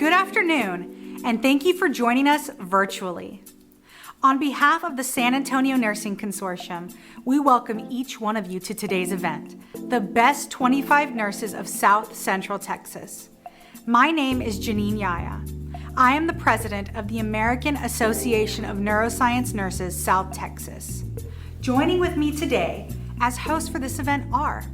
Good afternoon, and thank you for joining us virtually. On behalf of the San Antonio Nursing Consortium, we welcome each one of you to today's event, the best 25 nurses of South Central Texas. My name is Janine Yaya. I am the president of the American Association of Neuroscience Nurses, South Texas. Joining with me today as hosts for this event are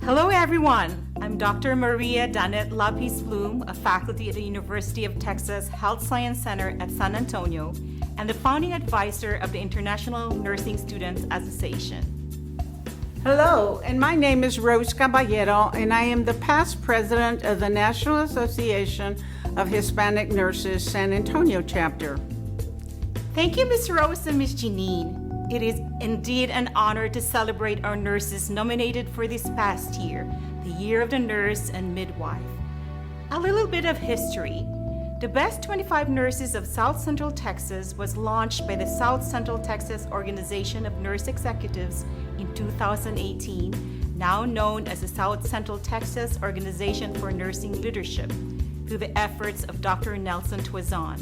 Hello everyone, I'm Dr. Maria Danette Lapis-Bloom, a faculty at the University of Texas Health Science Center at San Antonio and the founding advisor of the International Nursing Students Association. Hello, and my name is Rose Caballero, and I am the past president of the National Association of Hispanic Nurses San Antonio chapter. Thank you, Ms. Rose and Ms. Janine. It is indeed an honor to celebrate our nurses nominated for this past year, the Year of the Nurse and Midwife. A little bit of history. The Best 25 Nurses of South Central Texas was launched by the South Central Texas Organization of Nurse Executives in 2018, now known as the South Central Texas Organization for Nursing Leadership, through the efforts of Dr. Nelson Tuazon.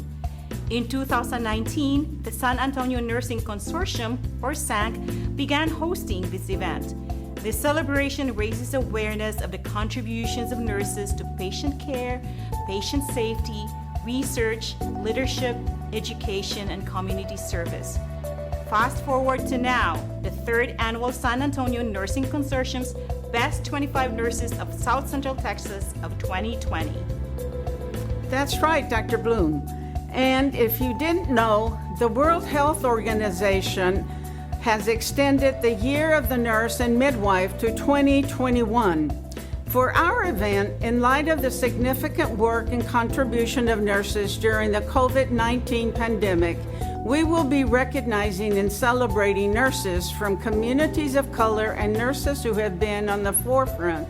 In 2019, the San Antonio Nursing Consortium, or SANC, began hosting this event. This celebration raises awareness of the contributions of nurses to patient care, patient safety, research, leadership, education, and community service. Fast forward to now, the third annual San Antonio Nursing Consortium's Best 25 Nurses of South Central Texas of 2020. That's right, Dr. Bloom. And if you didn't know, the World Health Organization has extended the Year of the Nurse and Midwife to 2021. For our event, in light of the significant work and contribution of nurses during the COVID-19 pandemic, we will be recognizing and celebrating nurses from communities of color and nurses who have been on the forefront,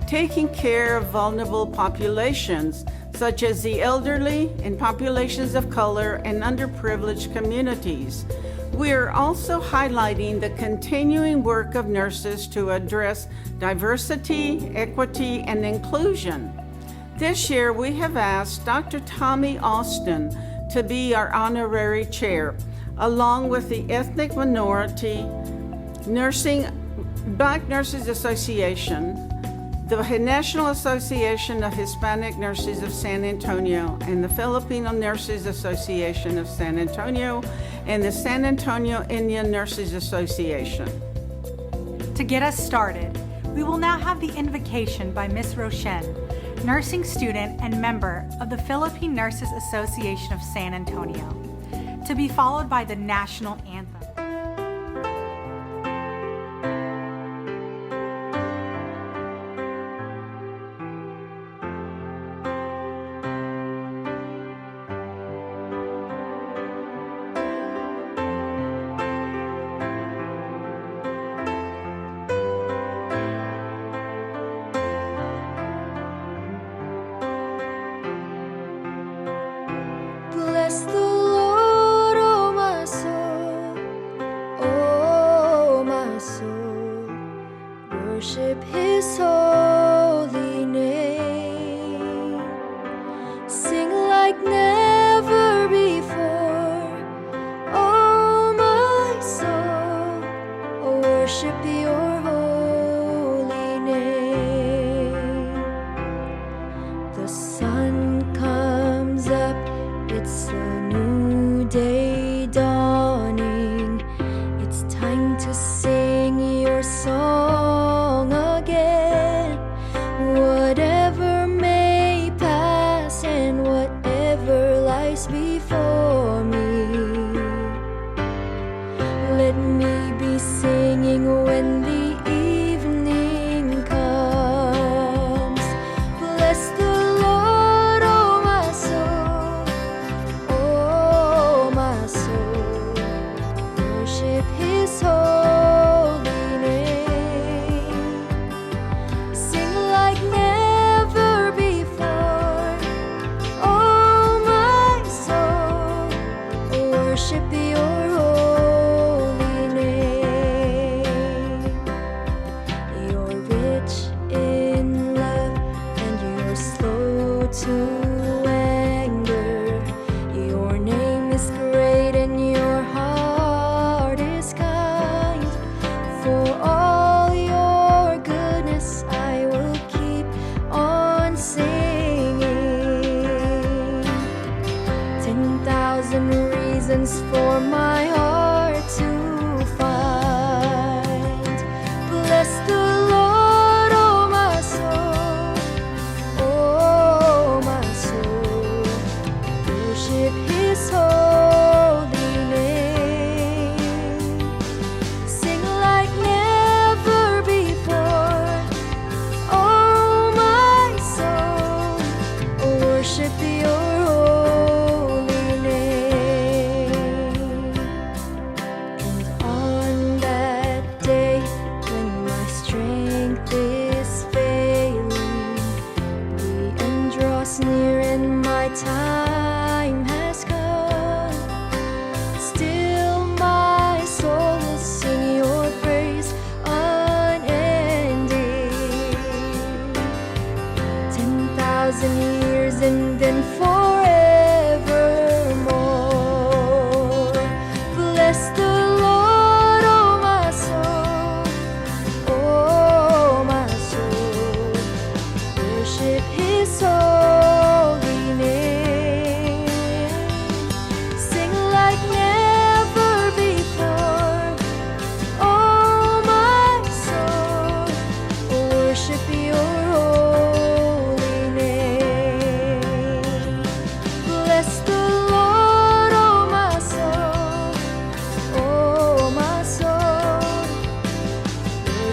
taking care of vulnerable populations, such as the elderly and populations of color and underprivileged communities. We are also highlighting the continuing work of nurses to address diversity, equity, and inclusion. This year, we have asked Dr. Tommy Austin to be our honorary chair, along with the Ethnic Minority Black Nurses Association, the National Association of Hispanic Nurses of San Antonio, and the Filipino Nurses Association of San Antonio, and the San Antonio Indian Nurses Association. To get us started, we will now have the invocation by Ms. Roshen, nursing student and member of the Philippine Nurses Association of San Antonio, to be followed by the national anthem. Bless the Lord, oh my soul, worship His holy name. Sing like never before, oh my soul, worship Your holy name. The sun comes up, it's a new day dawning. It's time to sing Your song again.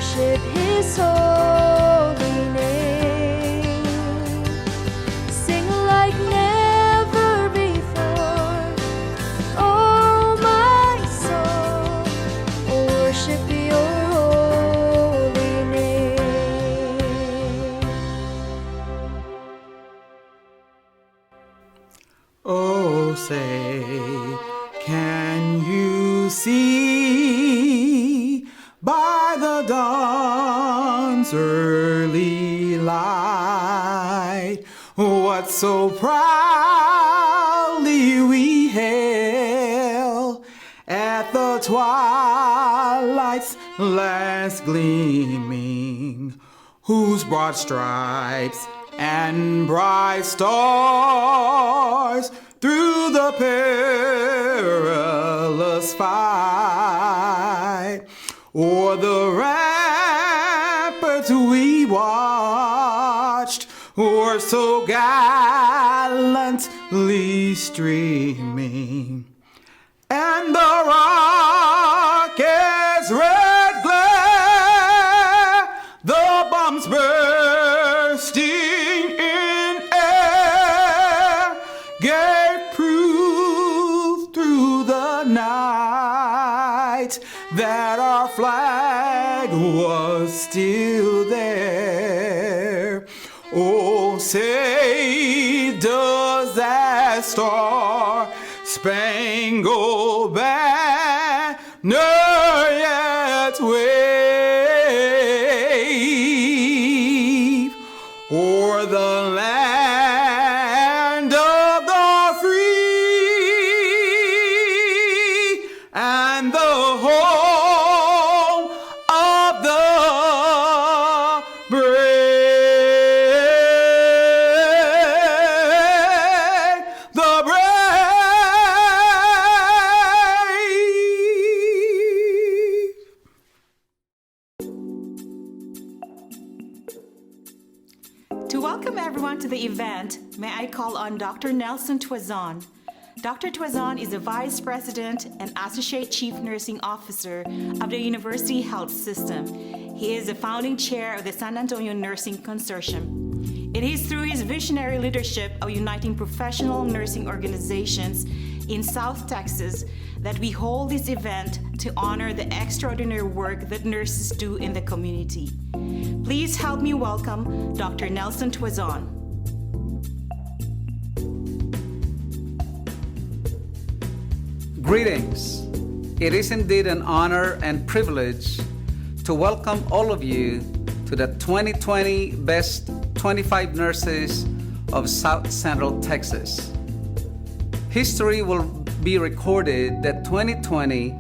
worship His holy name. Sing like never before, oh my soul, worship Your holy name. Oh, say, can you see by the dawn's early light what so proudly we hail at the twilight's last gleaming, whose broad stripes and bright stars through the perilous fight o'er the ramparts we watched were so gallantly streaming, and the rocket's red glare, the bombs bursting in air, gave proof through the night that our flag was still there. Oh, say, does that star-spangled banner yet wave o'er the land of the free and the home of the brave? The brave. To welcome everyone to the event, may I call on Dr. Nelson Tuazon. Dr. Tuazon is the Vice President and Associate Chief Nursing Officer of the University Health System. He is the founding chair of the San Antonio Nursing Consortium. It is through his visionary leadership of uniting professional nursing organizations in South Texas that we hold this event to honor the extraordinary work that nurses do in the community. Please help me welcome Dr. Nelson Tuazon. Greetings. It is indeed an honor and privilege to welcome all of you to the 2020 Best 25 Nurses of South Central Texas. History will be recorded that 2020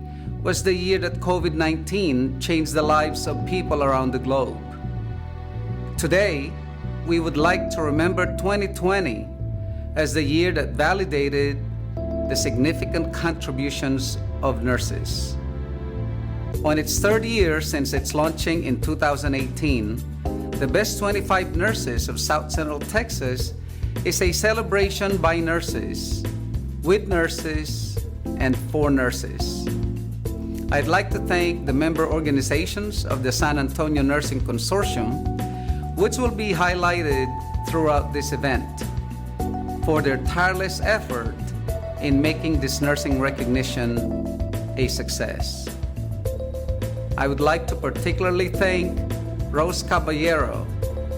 was the year that COVID-19 changed the lives of people around the globe. Today, we would like to remember 2020 as the year that validated the significant contributions of nurses. On its third year since its launching in 2018, the Best 25 Nurses of South Central Texas is a celebration by nurses, with nurses, and for nurses. I'd like to thank the member organizations of the San Antonio Nursing Consortium, which will be highlighted throughout this event, for their tireless effort in making this nursing recognition a success. I would like to particularly thank Rose Caballero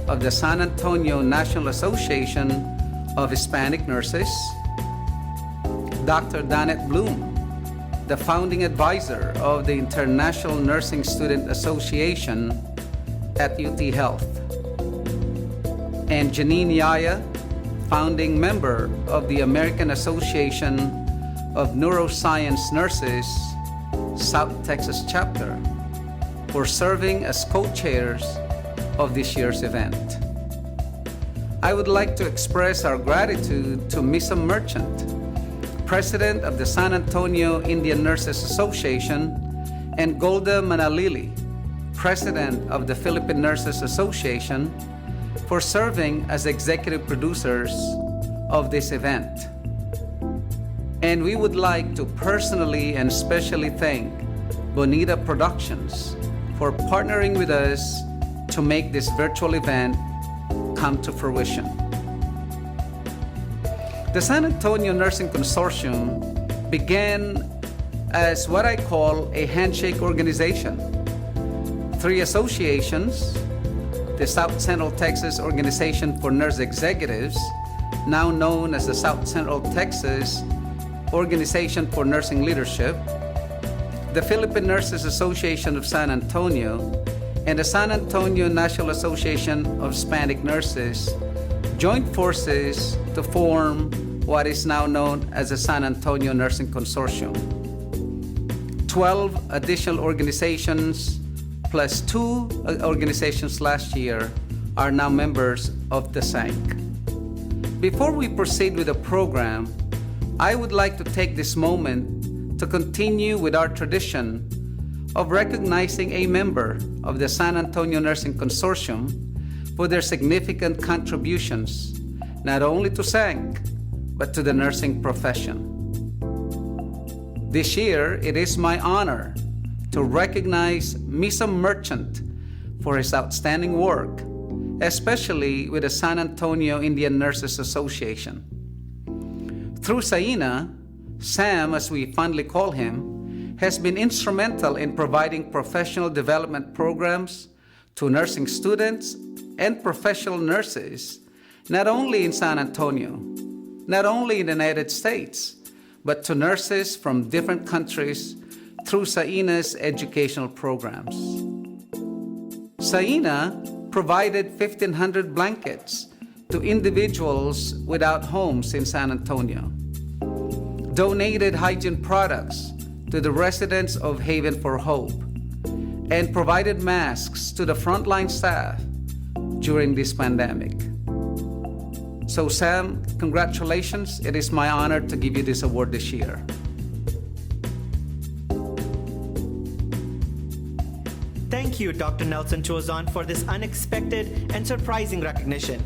of the San Antonio National Association of Hispanic Nurses, Dr. Danette Bloom, the founding advisor of the International Nursing Student Association at UT Health, and Janine Yaya, founding member of the American Association of Neuroscience Nurses, South Texas chapter, for serving as co-chairs of this year's event. I would like to express our gratitude to Misa Merchant, President of the San Antonio Indian Nurses Association, and Golda Manalili, President of the Philippine Nurses Association, for serving as executive producers of this event. And we would like to personally and specially thank Bonita Productions for partnering with us to make this virtual event come to fruition. The San Antonio Nursing Consortium began as what I call a handshake organization. 3 associations, the South Central Texas Organization for Nurse Executives, now known as the South Central Texas Organization for Nursing Leadership, the Philippine Nurses Association of San Antonio, and the San Antonio National Association of Hispanic Nurses joined forces to form what is now known as the San Antonio Nursing Consortium. 12 additional organizations plus 2 organizations last year are now members of the SANC. Before we proceed with the program, I would like to take this moment to continue with our tradition of recognizing a member of the San Antonio Nursing Consortium for their significant contributions, not only to SANC, but to the nursing profession. This year, it is my honor to recognize Misa Merchant for his outstanding work, especially with the San Antonio Indian Nurses Association. Through SAINA, Sam, as we fondly call him, has been instrumental in providing professional development programs to nursing students and professional nurses, not only in San Antonio, not only in the United States, but to nurses from different countries through SAINA's educational programs. SAINA provided 1,500 blankets to individuals without homes in San Antonio, donated hygiene products to the residents of Haven for Hope, and provided masks to the frontline staff during this pandemic. So Sam, congratulations. It is my honor to give you this award this year. Thank you, Dr. Nelson Tuazon, for this unexpected and surprising recognition.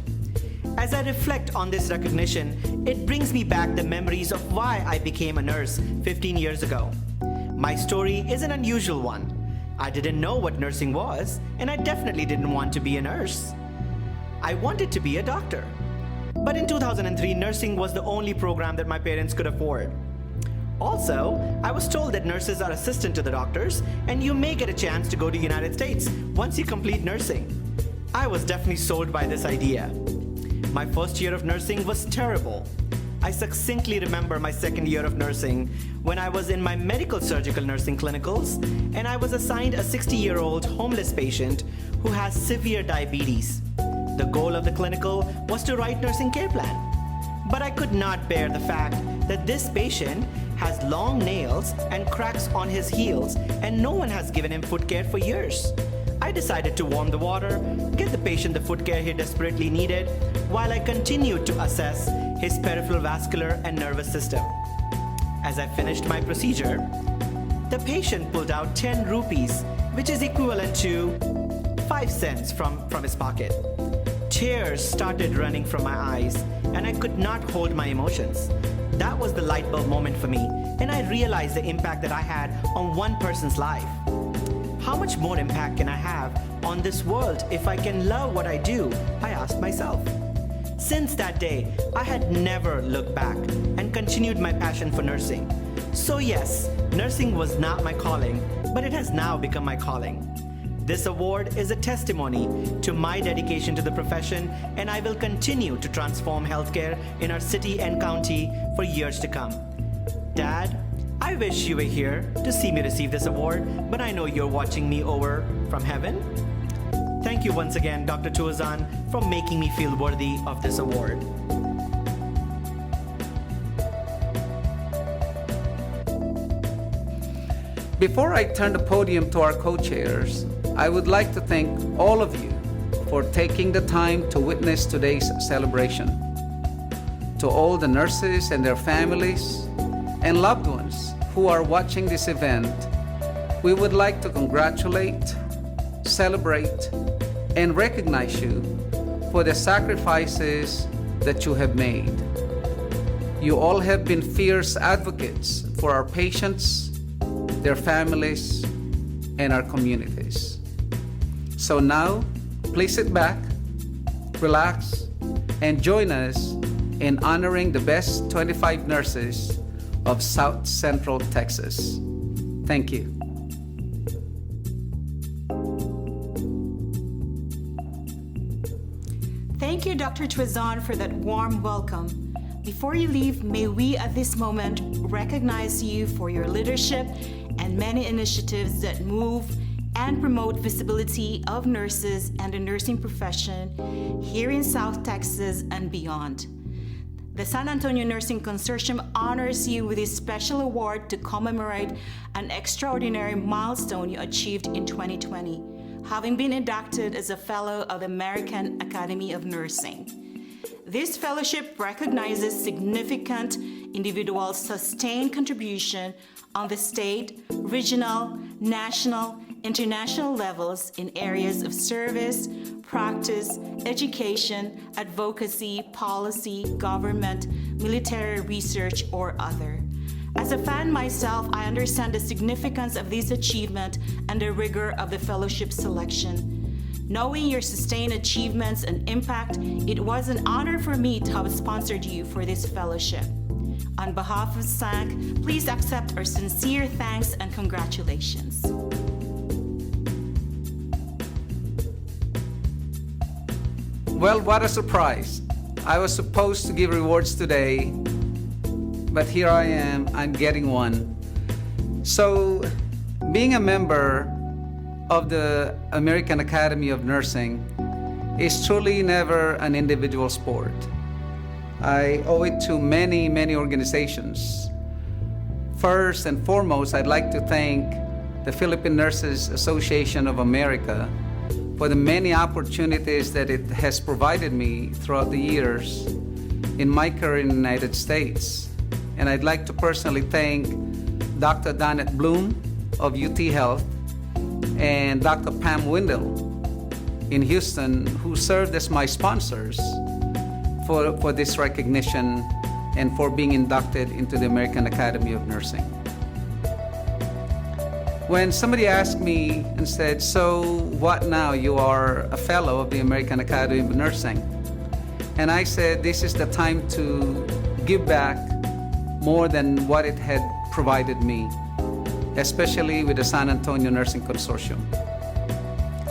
As I reflect on this recognition, it brings me back the memories of why I became a nurse 15 years ago. My story is an unusual one. I didn't know what nursing was, and I definitely didn't want to be a nurse. I wanted to be a doctor. But in 2003, nursing was the only program that my parents could afford. Also, I was told that nurses are assistant to the doctors, and you may get a chance to go to the United States once you complete nursing. I was definitely sold by this idea. My first year of nursing was terrible. I succinctly remember my second year of nursing when I was in my medical surgical nursing clinicals, and I was assigned a 60-year-old homeless patient who has severe diabetes. The goal of the clinical was to write nursing care plan. But I could not bear the fact that this patient has long nails and cracks on his heels, and no one has given him foot care for years. I decided to warm the water, get the patient the foot care he desperately needed, while I continued to assess his peripheral vascular and nervous system. As I finished my procedure, the patient pulled out 10 rupees, which is equivalent to 5 cents from his pocket. Tears started running from my eyes, and I could not hold my emotions. That was the light bulb moment for me, and I realized the impact that I had on one person's life. How much more impact can I have on this world if I can love what I do? I asked myself. Since that day, I had never looked back and continued my passion for nursing. So yes, nursing was not my calling, but it has now become my calling. This award is a testimony to my dedication to the profession, and I will continue to transform healthcare in our city and county for years to come. Dad, I wish you were here to see me receive this award, but I know you're watching me over from heaven. Thank you once again, Dr. Tuazon, for making me feel worthy of this award. Before I turn the podium to our co-chairs, I would like to thank all of you for taking the time to witness today's celebration. To all the nurses and their families and loved ones who are watching this event, we would like to congratulate, celebrate, and recognize you for the sacrifices that you have made. You all have been fierce advocates for our patients, their families, and our communities. So now, please sit back, relax, and join us in honoring the best 25 nurses of South Central Texas. Thank you. Thank you, Dr. Tuazon, for that warm welcome. Before you leave, may we at this moment recognize you for your leadership and many initiatives that move and promote visibility of nurses and the nursing profession here in South Texas and beyond. The San Antonio Nursing Consortium honors you with a special award to commemorate an extraordinary milestone you achieved in 2020, having been inducted as a Fellow of the American Academy of Nursing. This fellowship recognizes significant individual sustained contribution on the state, regional, national, international levels in areas of service, practice, education, advocacy, policy, government, military research, or other. As a fan myself, I understand the significance of this achievement and the rigor of the fellowship selection. Knowing your sustained achievements and impact, it was an honor for me to have sponsored you for this fellowship. On behalf of SANC, please accept our sincere thanks and congratulations. Well, what a surprise. I was supposed to give rewards today, but here I am, I'm getting one. So, being a member of the American Academy of Nursing is truly never an individual sport. I owe it to many, many organizations. First and foremost, I'd like to thank the Philippine Nurses Association of America for the many opportunities that it has provided me throughout the years in my career in the United States. And I'd like to personally thank Dr. Donette Bloom of UT Health and Dr. Pam Windle in Houston, who served as my sponsors for this recognition and for being inducted into the American Academy of Nursing. When somebody asked me and said, "So what now? You are a fellow of the American Academy of Nursing." And I said, this is the time to give back more than what it had provided me, especially with the San Antonio Nursing Consortium.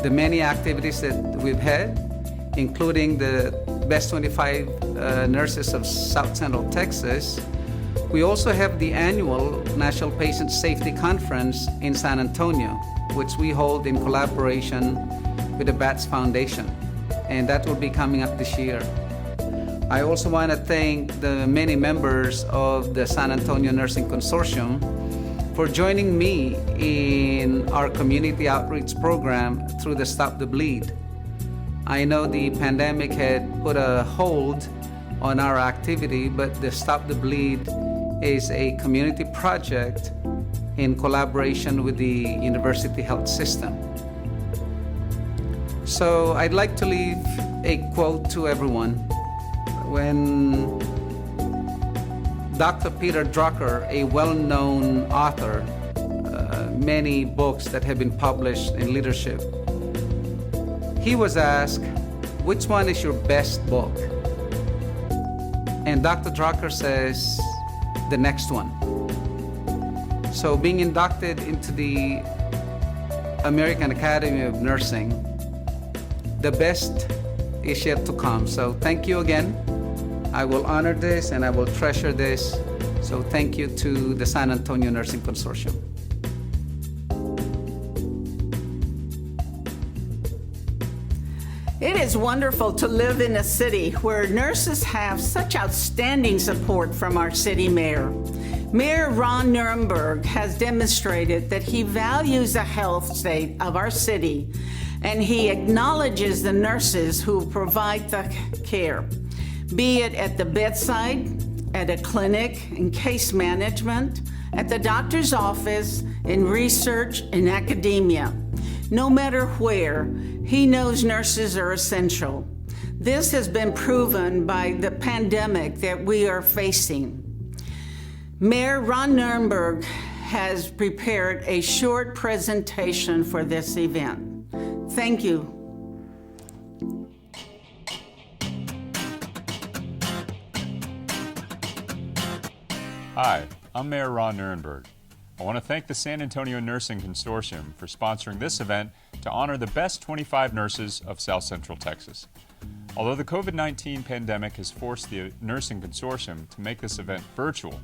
The many activities that we've had, including the Best 25 Nurses of South Central Texas. We also have the annual National Patient Safety Conference in San Antonio, which we hold in collaboration with the BATS Foundation, and that will be coming up this year. I also want to thank the many members of the San Antonio Nursing Consortium for joining me in our community outreach program through the Stop the Bleed. I know the pandemic had put a hold on our activity, but the Stop the Bleed is a community project in collaboration with the University Health System. So I'd like to leave a quote to everyone. When Dr. Peter Drucker, a well-known author, many books that have been published in leadership, he was asked, which one is your best book? And Dr. Drucker says, the next one. So being inducted into the American Academy of Nursing, the best is yet to come. So thank you again. I will honor this and I will treasure this. So thank you to the San Antonio Nursing Consortium. It is wonderful to live in a city where nurses have such outstanding support from our city mayor. Mayor Ron Nirenberg has demonstrated that he values the health state of our city, and he acknowledges the nurses who provide the care, be it at the bedside, at a clinic, in case management, at the doctor's office, in research, in academia. No matter where, he knows nurses are essential. This has been proven by the pandemic that we are facing. Mayor Ron Nirenberg has prepared a short presentation for this event. Thank you. Hi, I'm Mayor Ron Nirenberg. I want to thank the San Antonio Nursing Consortium for sponsoring this event to honor the best 25 nurses of South Central Texas. Although the COVID-19 pandemic has forced the Nursing Consortium to make this event virtual,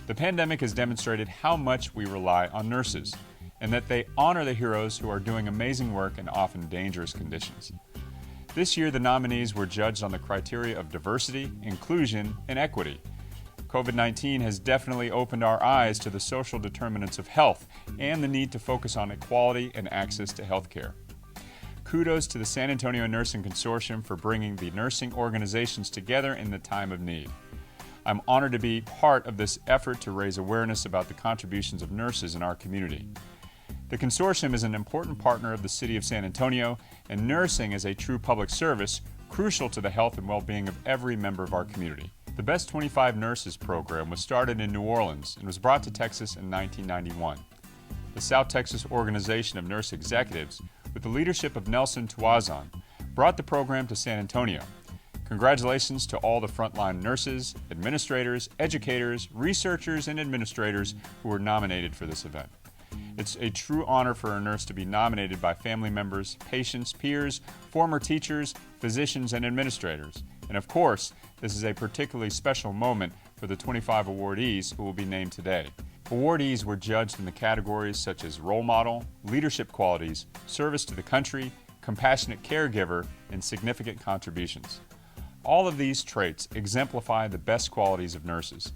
the pandemic has demonstrated how much we rely on nurses and that they honor the heroes who are doing amazing work in often dangerous conditions. This year, the nominees were judged on the criteria of diversity, inclusion, and equity. COVID-19 has definitely opened our eyes to the social determinants of health and the need to focus on equality and access to health care. Kudos to the San Antonio Nursing Consortium for bringing the nursing organizations together in the time of need. I'm honored to be part of this effort to raise awareness about the contributions of nurses in our community. The consortium is an important partner of the City of San Antonio, and nursing is a true public service crucial to the health and well-being of every member of our community. The Best 25 Nurses program was started in New Orleans and was brought to Texas in 1991. The South Texas Organization of Nurse Executives, with the leadership of Nelson Tuazon, brought the program to San Antonio. Congratulations to all the frontline nurses, administrators, educators, researchers, and administrators who were nominated for this event. It's a true honor for a nurse to be nominated by family members, patients, peers, former teachers, physicians, and administrators. And of course, this is a particularly special moment for the 25 awardees who will be named today. Awardees were judged in the categories such as role model, leadership qualities, service to the country, compassionate caregiver, and significant contributions. All of these traits exemplify the best qualities of nurses.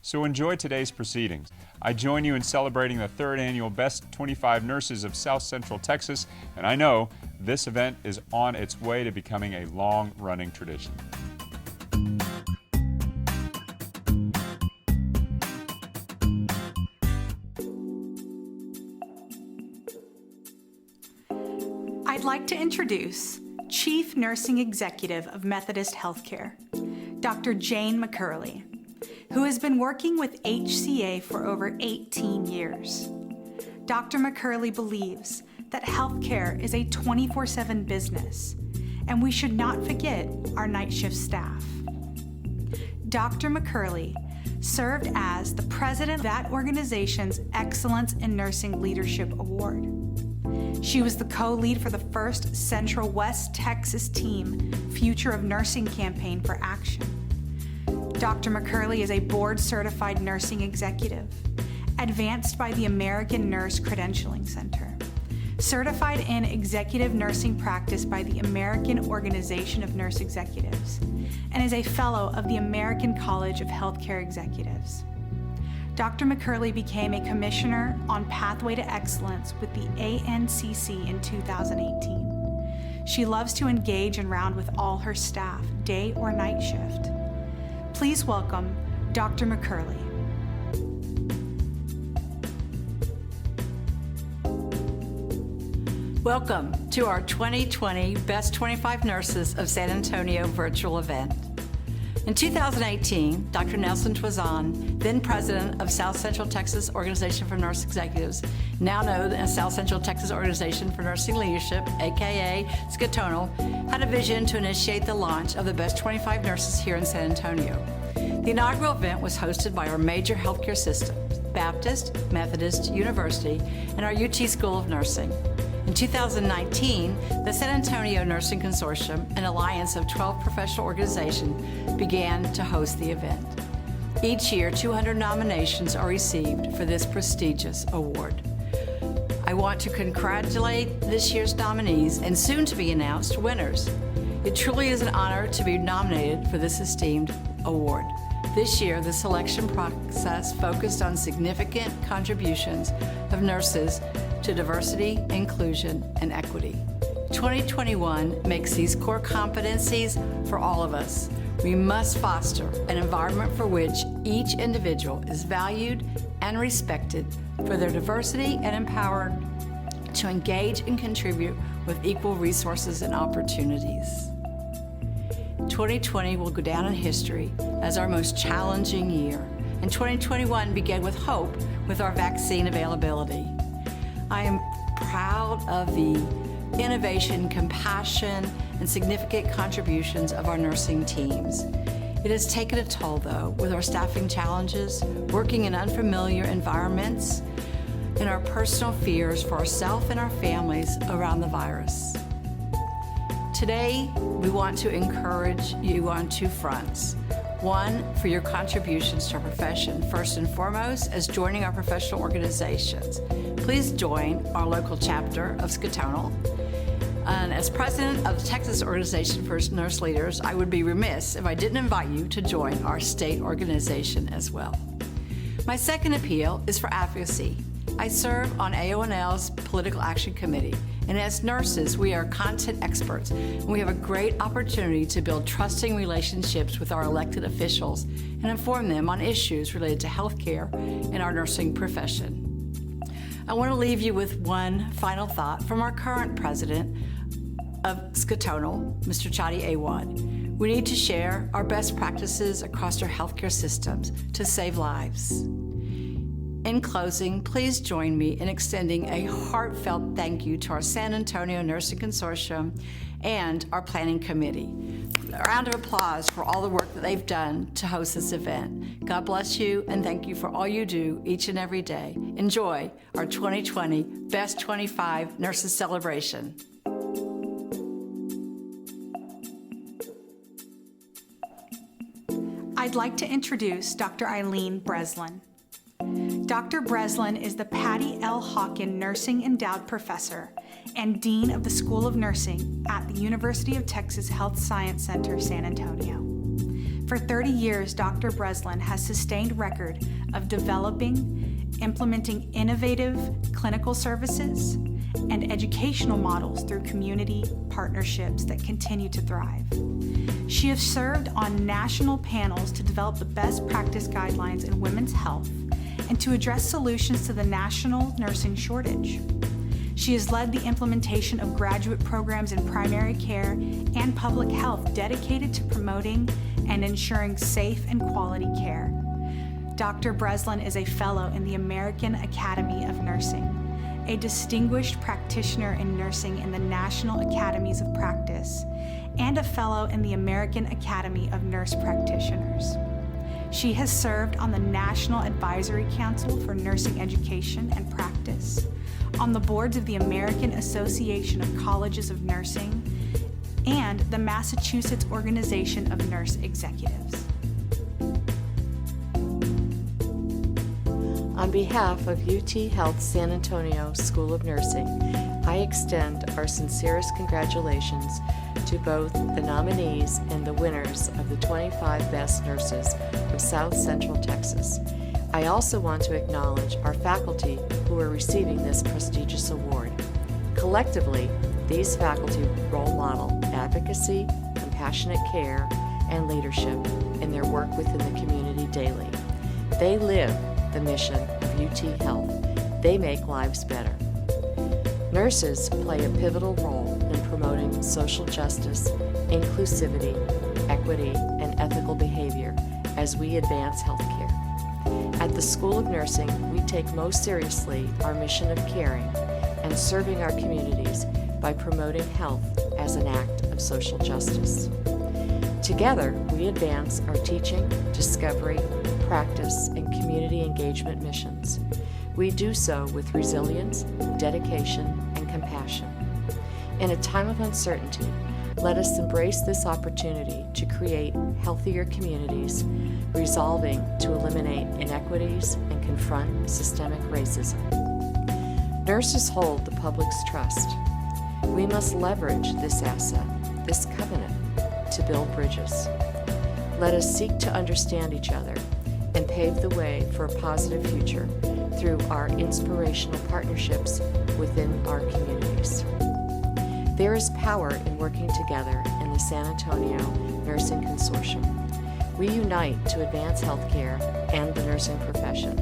So enjoy today's proceedings. I join you in celebrating the 3rd annual Best 25 Nurses of South Central Texas, and I know this event is on its way to becoming a long-running tradition. I'd like to introduce Chief Nursing Executive of Methodist Healthcare, Dr. Jane McCurley, who has been working with HCA for over 18 years. Dr. McCurley believes that healthcare is a 24/7 business, and we should not forget our night shift staff. Dr. McCurley served as the president of that organization's Excellence in Nursing Leadership Award. She was the co-lead for the first Central West Texas Team Future of Nursing campaign for action. Dr. McCurley is a board-certified nursing executive, advanced by the American Nurse Credentialing Center, certified in executive nursing practice by the American Organization of Nurse Executives, and is a fellow of the American College of Healthcare Executives. Dr. McCurley became a commissioner on Pathway to Excellence with the ANCC in 2018. She loves to engage and round with all her staff, day or night shift. Please welcome Dr. McCurley. Welcome to our 2020 Best 25 Nurses of San Antonio virtual event. In 2018, Dr. Nelson Tuazon, then president of South Central Texas Organization for Nurse Executives, now known as South Central Texas Organization for Nursing Leadership, aka SCTONL, had a vision to initiate the launch of the Best 25 Nurses here in San Antonio. The inaugural event was hosted by our major healthcare systems, Baptist, Methodist, University, and our UT School of Nursing. In 2019, the San Antonio Nursing Consortium, an alliance of 12 professional organizations, began to host the event. Each year, 200 nominations are received for this prestigious award. I want to congratulate this year's nominees and soon-to-be announced winners. It truly is an honor to be nominated for this esteemed award. This year, the selection process focused on significant contributions of nurses to diversity, inclusion, and equity. 2021 makes these core competencies for all of us. We must foster an environment for which each individual is valued and respected for their diversity and empowered to engage and contribute with equal resources and opportunities. 2020 will go down in history as our most challenging year, and 2021 began with hope with our vaccine availability. I am proud of the innovation, compassion, and significant contributions of our nursing teams. It has taken a toll, though, with our staffing challenges, working in unfamiliar environments, and our personal fears for ourselves and our families around the virus. Today, we want to encourage you on two fronts. One, for your contributions to our profession, first and foremost, as joining our professional organizations. Please join our local chapter of Scheerle. And as president of the Texas Organization for Nurse Leaders, I would be remiss if I didn't invite you to join our state organization as well. My second appeal is for advocacy. I serve on AONL's Political Action Committee, and as nurses, we are content experts, and we have a great opportunity to build trusting relationships with our elected officials and inform them on issues related to healthcare and our nursing profession. I want to leave you with one final thought from our current president of Scheerle, Mr. Chadi Awad. We need to share our best practices across our healthcare systems to save lives. In closing, please join me in extending a heartfelt thank you to our San Antonio Nursing Consortium and our planning committee. A round of applause for all the work that they've done to host this event. God bless you, and thank you for all you do each and every day. Enjoy our 2020 Best 25 Nurses celebration. I'd like to introduce Dr. Eileen Breslin. Dr. Breslin is the Patty L. Hawken Nursing Endowed Professor and Dean of the School of Nursing at the University of Texas Health Science Center, San Antonio. For 30 years, Dr. Breslin has sustained record of developing, implementing innovative clinical services and educational models through community partnerships that continue to thrive. She has served on national panels to develop the best practice guidelines in women's health and to address solutions to the national nursing shortage. She has led the implementation of graduate programs in primary care and public health dedicated to promoting and ensuring safe and quality care. Dr. Breslin is a fellow in the American Academy of Nursing, a distinguished practitioner in nursing in the National Academies of Practice, and a fellow in the American Academy of Nurse Practitioners. She has served on the National Advisory Council for Nursing Education and Practice, on the boards of the American Association of Colleges of Nursing, and the Massachusetts Organization of Nurse Executives. On behalf of UT Health San Antonio School of Nursing, I extend our sincerest congratulations to both the nominees and the winners of the 25 Best Nurses of South Central Texas. I also want to acknowledge our faculty who are receiving this prestigious award. Collectively, these faculty role model advocacy, compassionate care, and leadership in their work within the community daily. They live the mission of UT Health. They make lives better. Nurses play a pivotal role in promoting social justice, inclusivity, equity, and ethical behavior as we advance healthcare. At the School of Nursing, we take most seriously our mission of caring and serving our communities by promoting health as an act of social justice. Together, we advance our teaching, discovery, practice, and community engagement missions. We do so with resilience, dedication, and compassion. In a time of uncertainty, let us embrace this opportunity to create healthier communities, resolving to eliminate inequities and confront systemic racism. Nurses hold the public's trust. We must leverage this asset, this covenant, to build bridges. Let us seek to understand each other and pave the way for a positive future through our inspirational partnerships within our communities. There is power in working together in the San Antonio Nursing Consortium. We unite to advance healthcare and the nursing profession.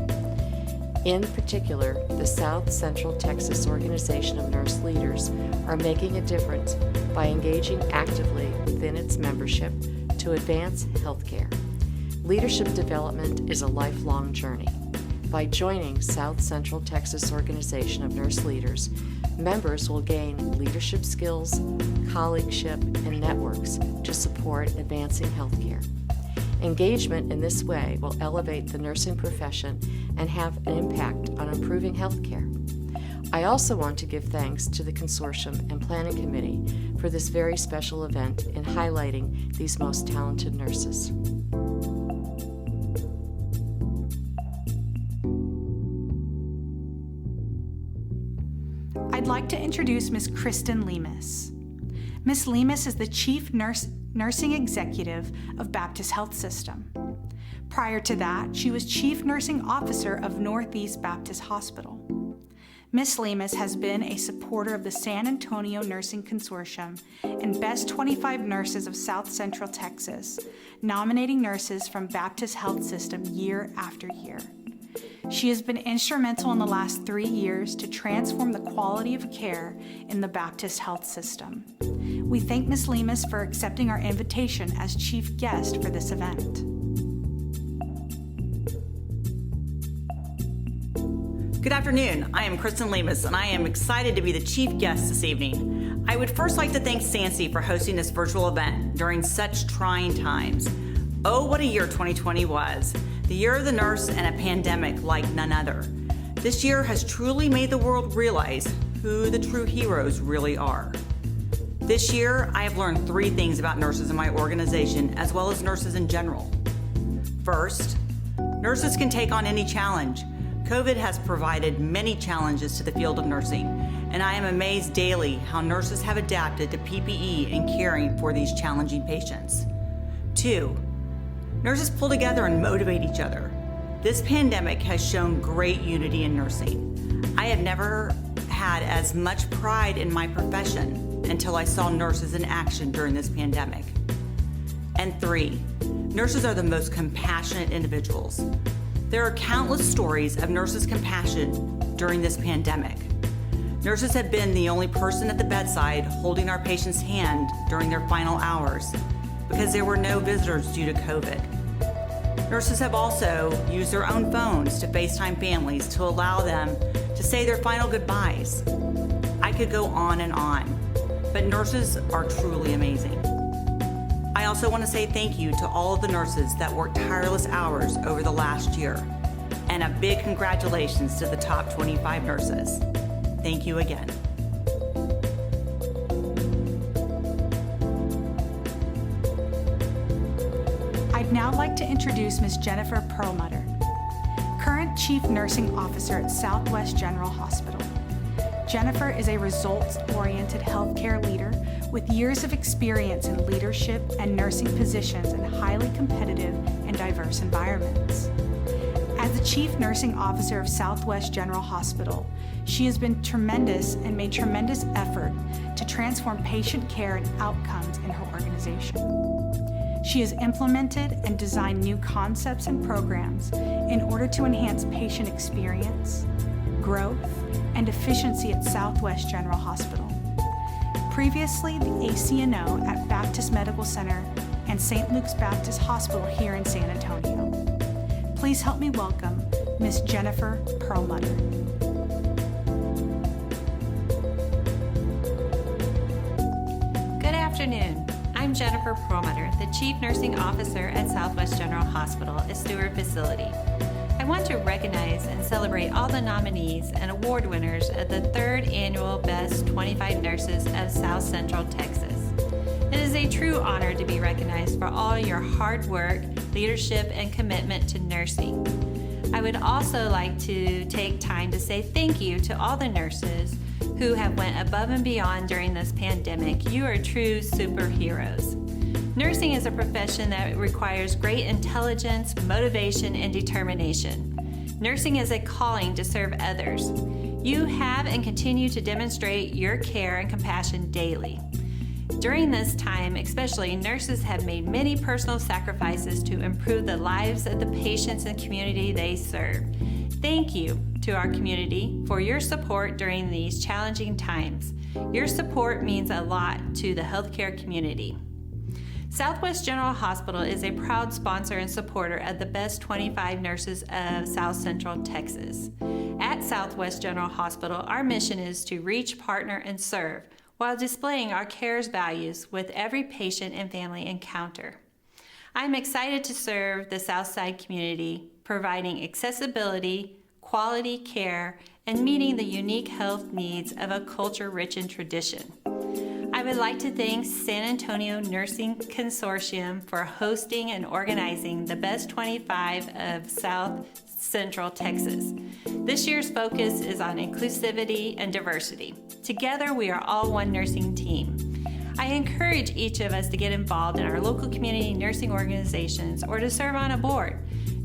In particular, the South Central Texas Organization of Nurse Leaders are making a difference by engaging actively within its membership to advance healthcare. Leadership development is a lifelong journey. By joining South Central Texas Organization of Nurse Leaders, Members will gain leadership skills, colleagueship, and networks to support advancing healthcare. Engagement in this way will elevate the nursing profession and have an impact on improving healthcare. I also want to give thanks to the Consortium and Planning Committee for this very special event in highlighting these most talented nurses. I'd like to introduce Ms. Kristen Lemus. Ms. Lemus is the Chief Nursing Executive of Baptist Health System. Prior to that, she was Chief Nursing Officer of Northeast Baptist Hospital. Ms. Lemus has been a supporter of the San Antonio Nursing Consortium and Best 25 Nurses of South Central Texas, nominating nurses from Baptist Health System year after year. She has been instrumental in the last 3 years to transform the quality of care in the Baptist Health System. We thank Ms. Lemus for accepting our invitation as chief guest for this event. Good afternoon. I am Kristen Lemus, and I am excited to be the chief guest this evening. I would first like to thank SANC for hosting this virtual event during such trying times. Oh, what a year 2020 was. The year of the nurse and a pandemic like none other. This year has truly made the world realize who the true heroes really are. This year, I have learned 3 things about nurses in my organization, as well as nurses in general. First, nurses can take on any challenge. COVID has provided many challenges to the field of nursing, and I am amazed daily how nurses have adapted to PPE and caring for these challenging patients. 2, nurses pull together and motivate each other. This pandemic has shown great unity in nursing. I have never had as much pride in my profession until I saw nurses in action during this pandemic. And 3, nurses are the most compassionate individuals. There are countless stories of nurses' compassion during this pandemic. Nurses have been the only person at the bedside holding our patient's hand during their final hours because there were no visitors due to COVID. Nurses have also used their own phones to FaceTime families to allow them to say their final goodbyes. I could go on and on, but nurses are truly amazing. I also want to say thank you to all of the nurses that worked tireless hours over the last year, and a big congratulations to the top 25 nurses. Thank you again. I'd now like to introduce Ms. Jennifer Perlmutter, current Chief Nursing Officer at Southwest General Hospital. Jennifer is a results-oriented healthcare leader with years of experience in leadership and nursing positions in highly competitive and diverse environments. As the Chief Nursing Officer of Southwest General Hospital, she has been tremendous and made tremendous effort to transform patient care and outcomes in her organization. She has implemented and designed new concepts and programs in order to enhance patient experience, growth, and efficiency at Southwest General Hospital. Previously, the ACNO at Baptist Medical Center and St. Luke's Baptist Hospital here in San Antonio. Please help me welcome Ms. Jennifer Perlmutter. Good afternoon. I'm Jennifer Perlmutter, the Chief Nursing Officer at Southwest General Hospital, a Steward facility. I want to recognize and celebrate all the nominees and award winners at the 3rd Annual Best 25 Nurses of South Central Texas. It is a true honor to be recognized for all your hard work, leadership, and commitment to nursing. I would also like to take time to say thank you to all the nurses who have went above and beyond during this pandemic. You are true superheroes. Nursing is a profession that requires great intelligence, motivation, and determination. Nursing is a calling to serve others. You have and continue to demonstrate your care and compassion daily. During this time, especially, nurses have made many personal sacrifices to improve the lives of the patients and community they serve. Thank you to our community for your support during these challenging times. Your support means a lot to the healthcare community. Southwest General Hospital is a proud sponsor and supporter of the Best 25 Nurses of South Central Texas. At Southwest General Hospital, our mission is to reach, partner, and serve while displaying our CARES values with every patient and family encounter. I'm excited to serve the Southside community, providing accessibility, quality care, and meeting the unique health needs of a culture rich in tradition. I would like to thank San Antonio Nursing Consortium for hosting and organizing the Best 25 of South Central Texas. This year's focus is on inclusivity and diversity. Together, we are all one nursing team. I encourage each of us to get involved in our local community nursing organizations or to serve on a board.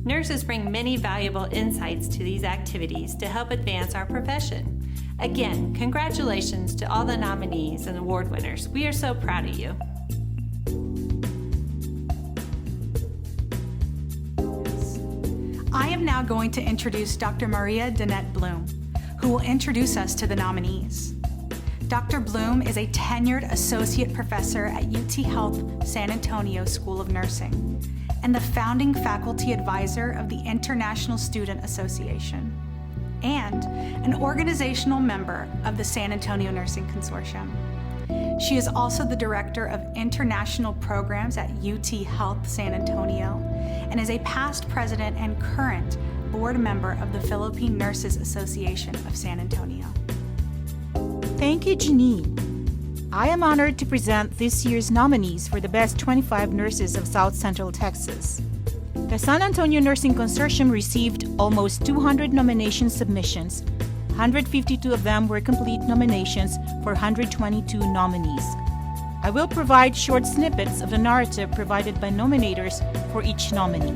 Nurses bring many valuable insights to these activities to help advance our profession. Again, congratulations to all the nominees and award winners. We are so proud of you. I am now going to introduce Dr. Maria Danette Bloom, who will introduce us to the nominees. Dr. Bloom is a tenured associate professor at UT Health San Antonio School of Nursing and the founding faculty advisor of the International Student Association and an organizational member of the San Antonio Nursing Consortium. She is also the director of international programs at UT Health San Antonio and is a past president and current board member of the Philippine Nurses Association of San Antonio. Thank you, Janine. I am honored to present this year's nominees for the Best 25 Nurses of South Central Texas. The San Antonio Nursing Consortium received almost 200 nomination submissions. 152 of them were complete nominations for 122 nominees. I will provide short snippets of the narrative provided by nominators for each nominee.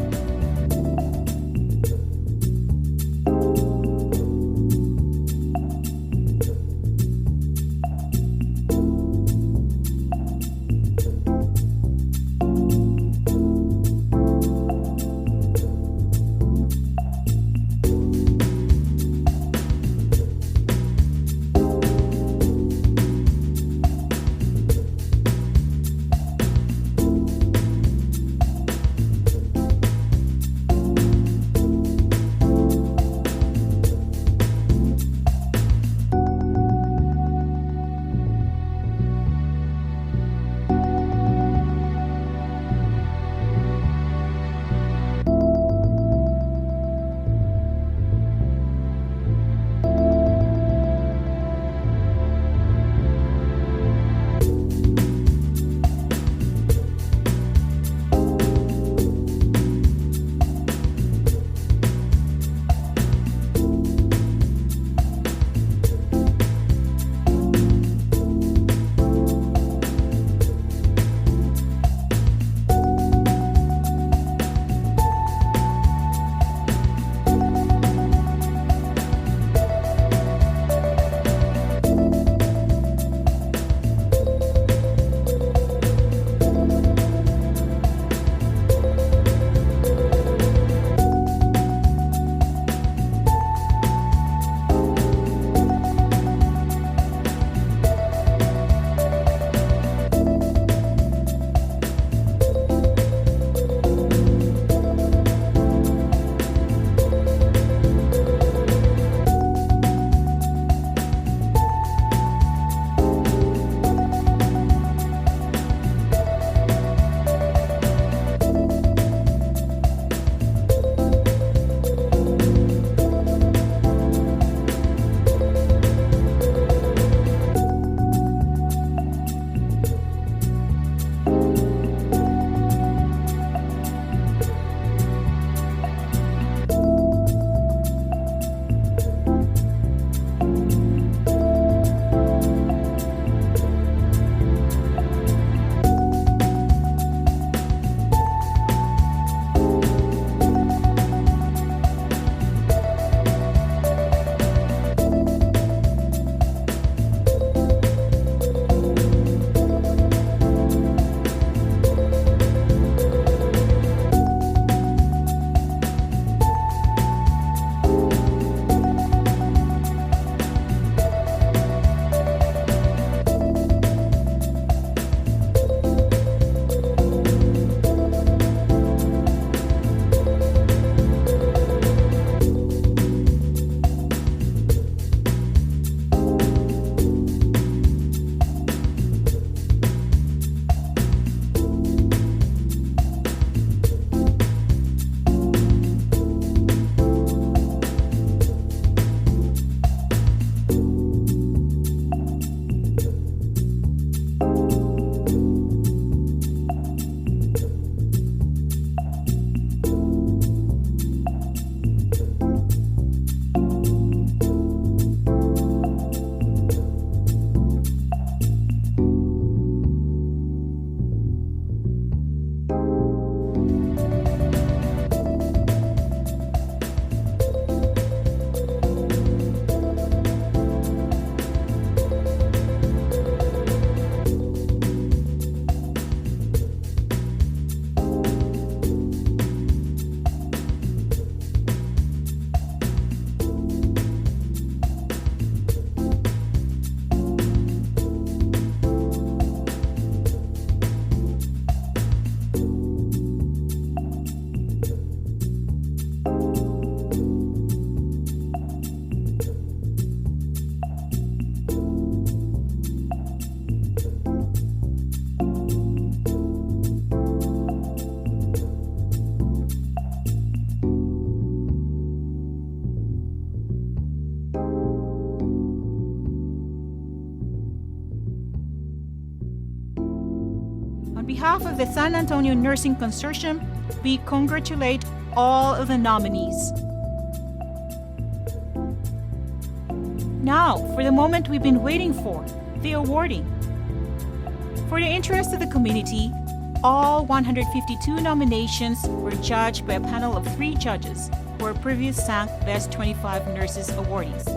On behalf of the San Antonio Nursing Consortium, we congratulate all of the nominees. Now, for the moment we've been waiting for, the awarding. For the interest of the community, all 152 nominations were judged by a panel of 3 judges who are previous SANC Best 25 Nurses awardees.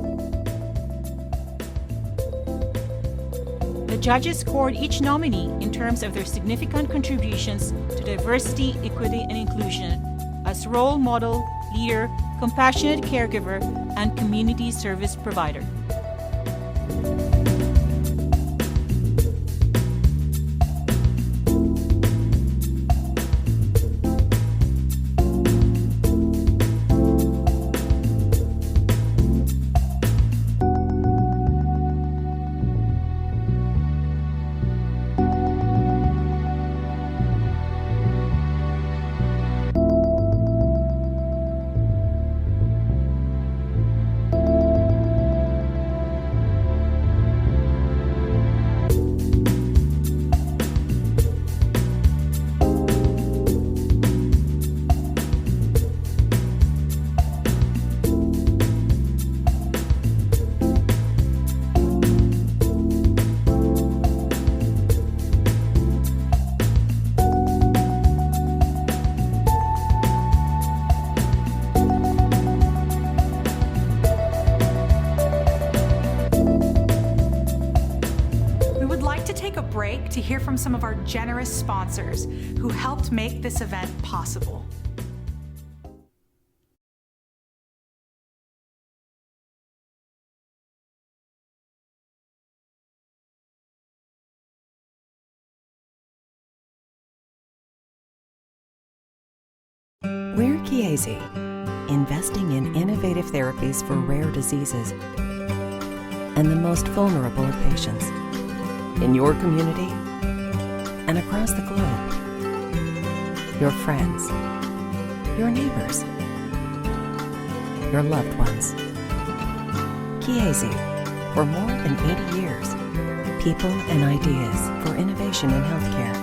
The judges scored each nominee in terms of their significant contributions to diversity, equity, and inclusion as role model, leader, compassionate caregiver, and community service provider. To hear from some of our generous sponsors who helped make this event possible. We're Chiesi, investing in innovative therapies for rare diseases and the most vulnerable of patients. In your community and across the globe. Your friends, your neighbors, your loved ones. Chiesi, for more than 80 years, people and ideas for innovation in healthcare.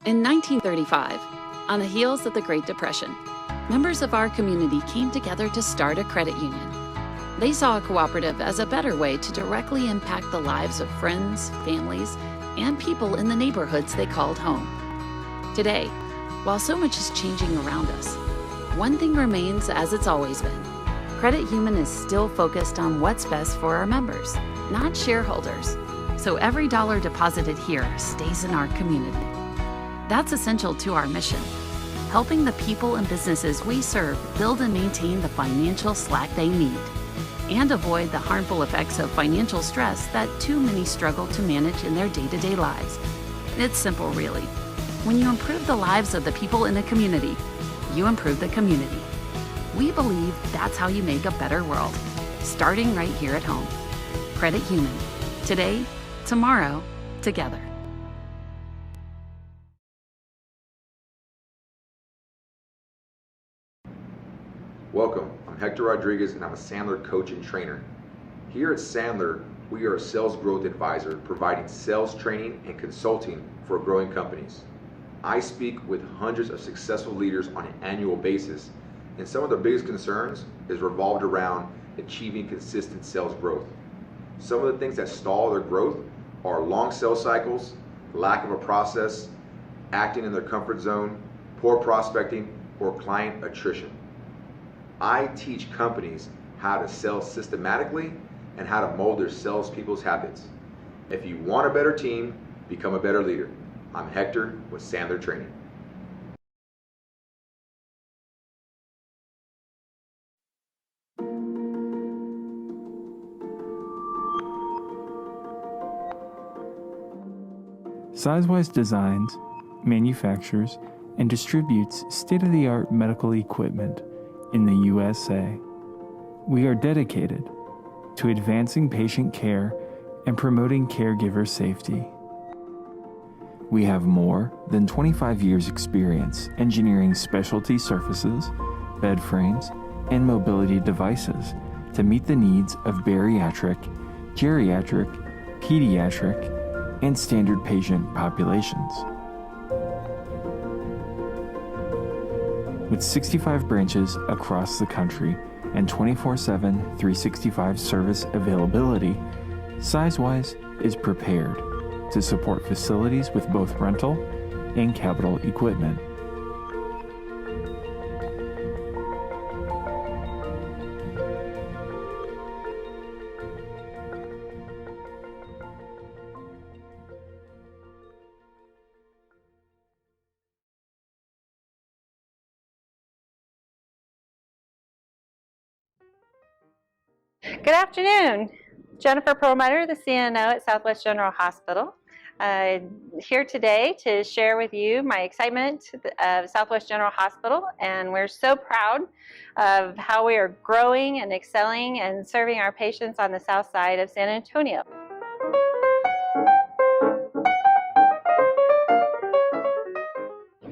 In 1935, on the heels of the Great Depression, members of our community came together to start a credit union. They saw a cooperative as a better way to directly impact the lives of friends, families, and people in the neighborhoods they called home. Today, while so much is changing around us, one thing remains as it's always been. Credit Union is still focused on what's best for our members, not shareholders. So every dollar deposited here stays in our community. That's essential to our mission, helping the people and businesses we serve build and maintain the financial slack they need, and avoid the harmful effects of financial stress that too many struggle to manage in their day-to-day lives. It's simple, really. When you improve the lives of the people in the community, you improve the community. We believe that's how you make a better world, starting right here at home. Credit Union. Today, tomorrow, together. Welcome, I'm Hector Rodriguez and I'm a Sandler coach and trainer. Here at Sandler, we are a sales growth advisor providing sales training and consulting for growing companies. I speak with hundreds of successful leaders on an annual basis, and some of their biggest concerns is revolved around achieving consistent sales growth. Some of the things that stall their growth are long sales cycles, lack of a process, acting in their comfort zone, poor prospecting, or client attrition. I teach companies how to sell systematically and how to mold their salespeople's habits. If you want a better team, become a better leader. I'm Hector with Sandler Training. Sizewise designs, manufactures, and distributes state-of-the-art medical equipment in the USA. We are dedicated to advancing patient care and promoting caregiver safety. We have more than 25 years experience engineering specialty surfaces, bed frames, and mobility devices to meet the needs of bariatric, geriatric, pediatric, and standard patient populations. With 65 branches across the country and 24/7, 365 service availability, Sizewise is prepared to support facilities with both rental and capital equipment. Good afternoon. Jennifer Perlmutter, the CNO at Southwest General Hospital. Here today to share with you my excitement of Southwest General Hospital, and we're so proud of how we are growing and excelling and serving our patients on the south side of San Antonio.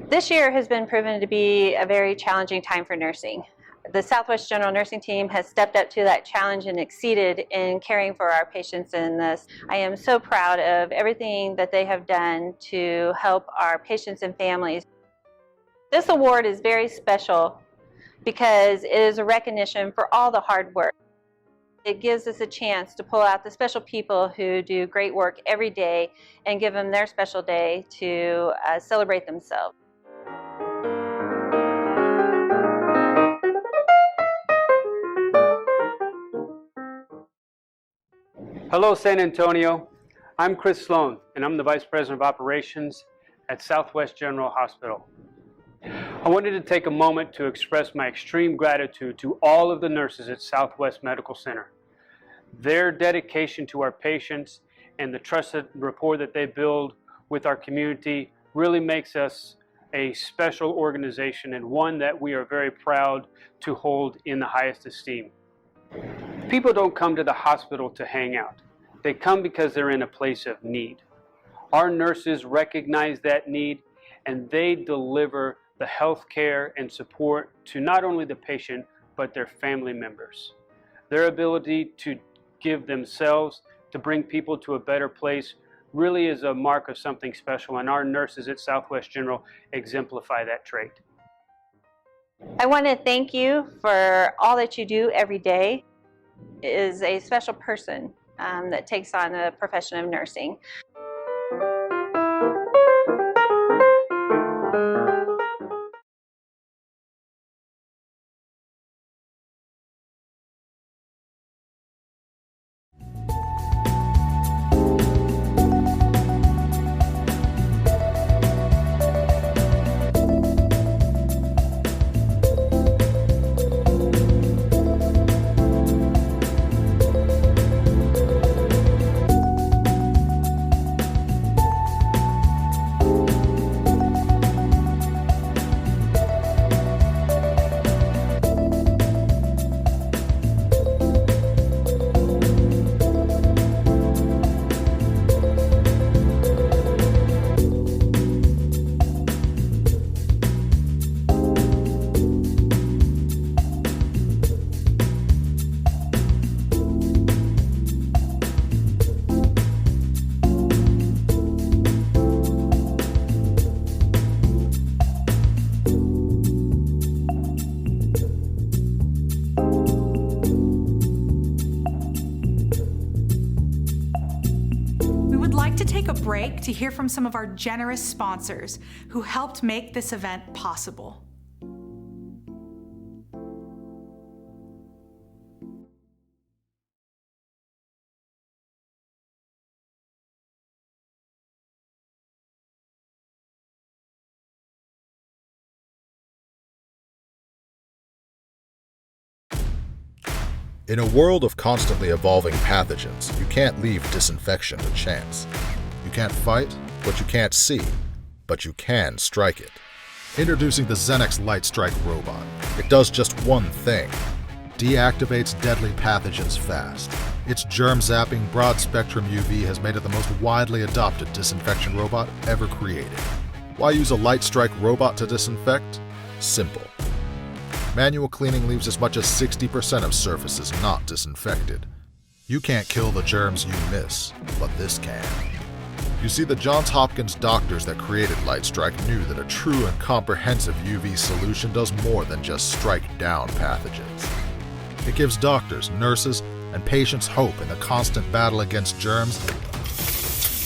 This year has been proven to be a very challenging time for nursing. The Southwest General Nursing team has stepped up to that challenge and exceeded in caring for our patients in this. I am so proud of everything that they have done to help our patients and families. This award is very special because it is a recognition for all the hard work. It gives us a chance to pull out the special people who do great work every day and give them their special day to celebrate themselves. Hello, San Antonio. I'm Chris Sloan, and I'm the Vice President of Operations at Southwest General Hospital. I wanted to take a moment to express my extreme gratitude to all of the nurses at Southwest Medical Center. Their dedication to our patients and the trusted rapport that they build with our community really makes us a special organization and one that we are very proud to hold in the highest esteem. People don't come to the hospital to hang out. They come because they're in a place of need. Our nurses recognize that need, and they deliver the health care and support to not only the patient, but their family members. Their ability to give themselves, to bring people to a better place, really is a mark of something special, and our nurses at Southwest General exemplify that trait. I want to thank you for all that you do every day. Is a special person that takes on the profession of nursing. Break to hear from some of our generous sponsors who helped make this event possible. In a world of constantly evolving pathogens, you can't leave disinfection to chance. You can't fight what you can't see, but you can strike it. Introducing the Xenex Light Strike robot. It does just one thing. Deactivates deadly pathogens fast. Its germ-zapping, broad-spectrum UV has made it the most widely adopted disinfection robot ever created. Why use a Light Strike robot to disinfect? Simple. Manual cleaning leaves as much as 60% of surfaces not disinfected. You can't kill the germs you miss, but this can. You see, the Johns Hopkins doctors that created LightStrike knew that a true and comprehensive UV solution does more than just strike down pathogens. It gives doctors, nurses, and patients hope in the constant battle against germs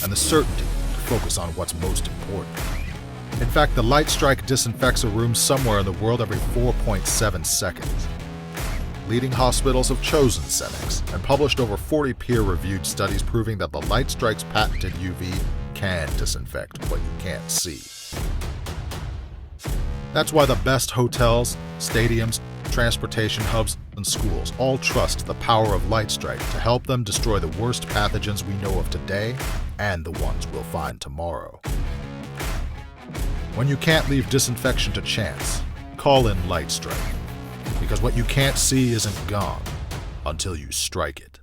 and the certainty to focus on what's most important. In fact, the LightStrike disinfects a room somewhere in the world every 4.7 seconds. Leading hospitals have chosen CENEX and published over 40 peer-reviewed studies proving that the LightStrike's patented UV can disinfect what you can't see. That's why the best hotels, stadiums, transportation hubs, and schools all trust the power of LightStrike to help them destroy the worst pathogens we know of today and the ones we'll find tomorrow. When you can't leave disinfection to chance, call in LightStrike. Because what you can't see isn't gone until you strike it.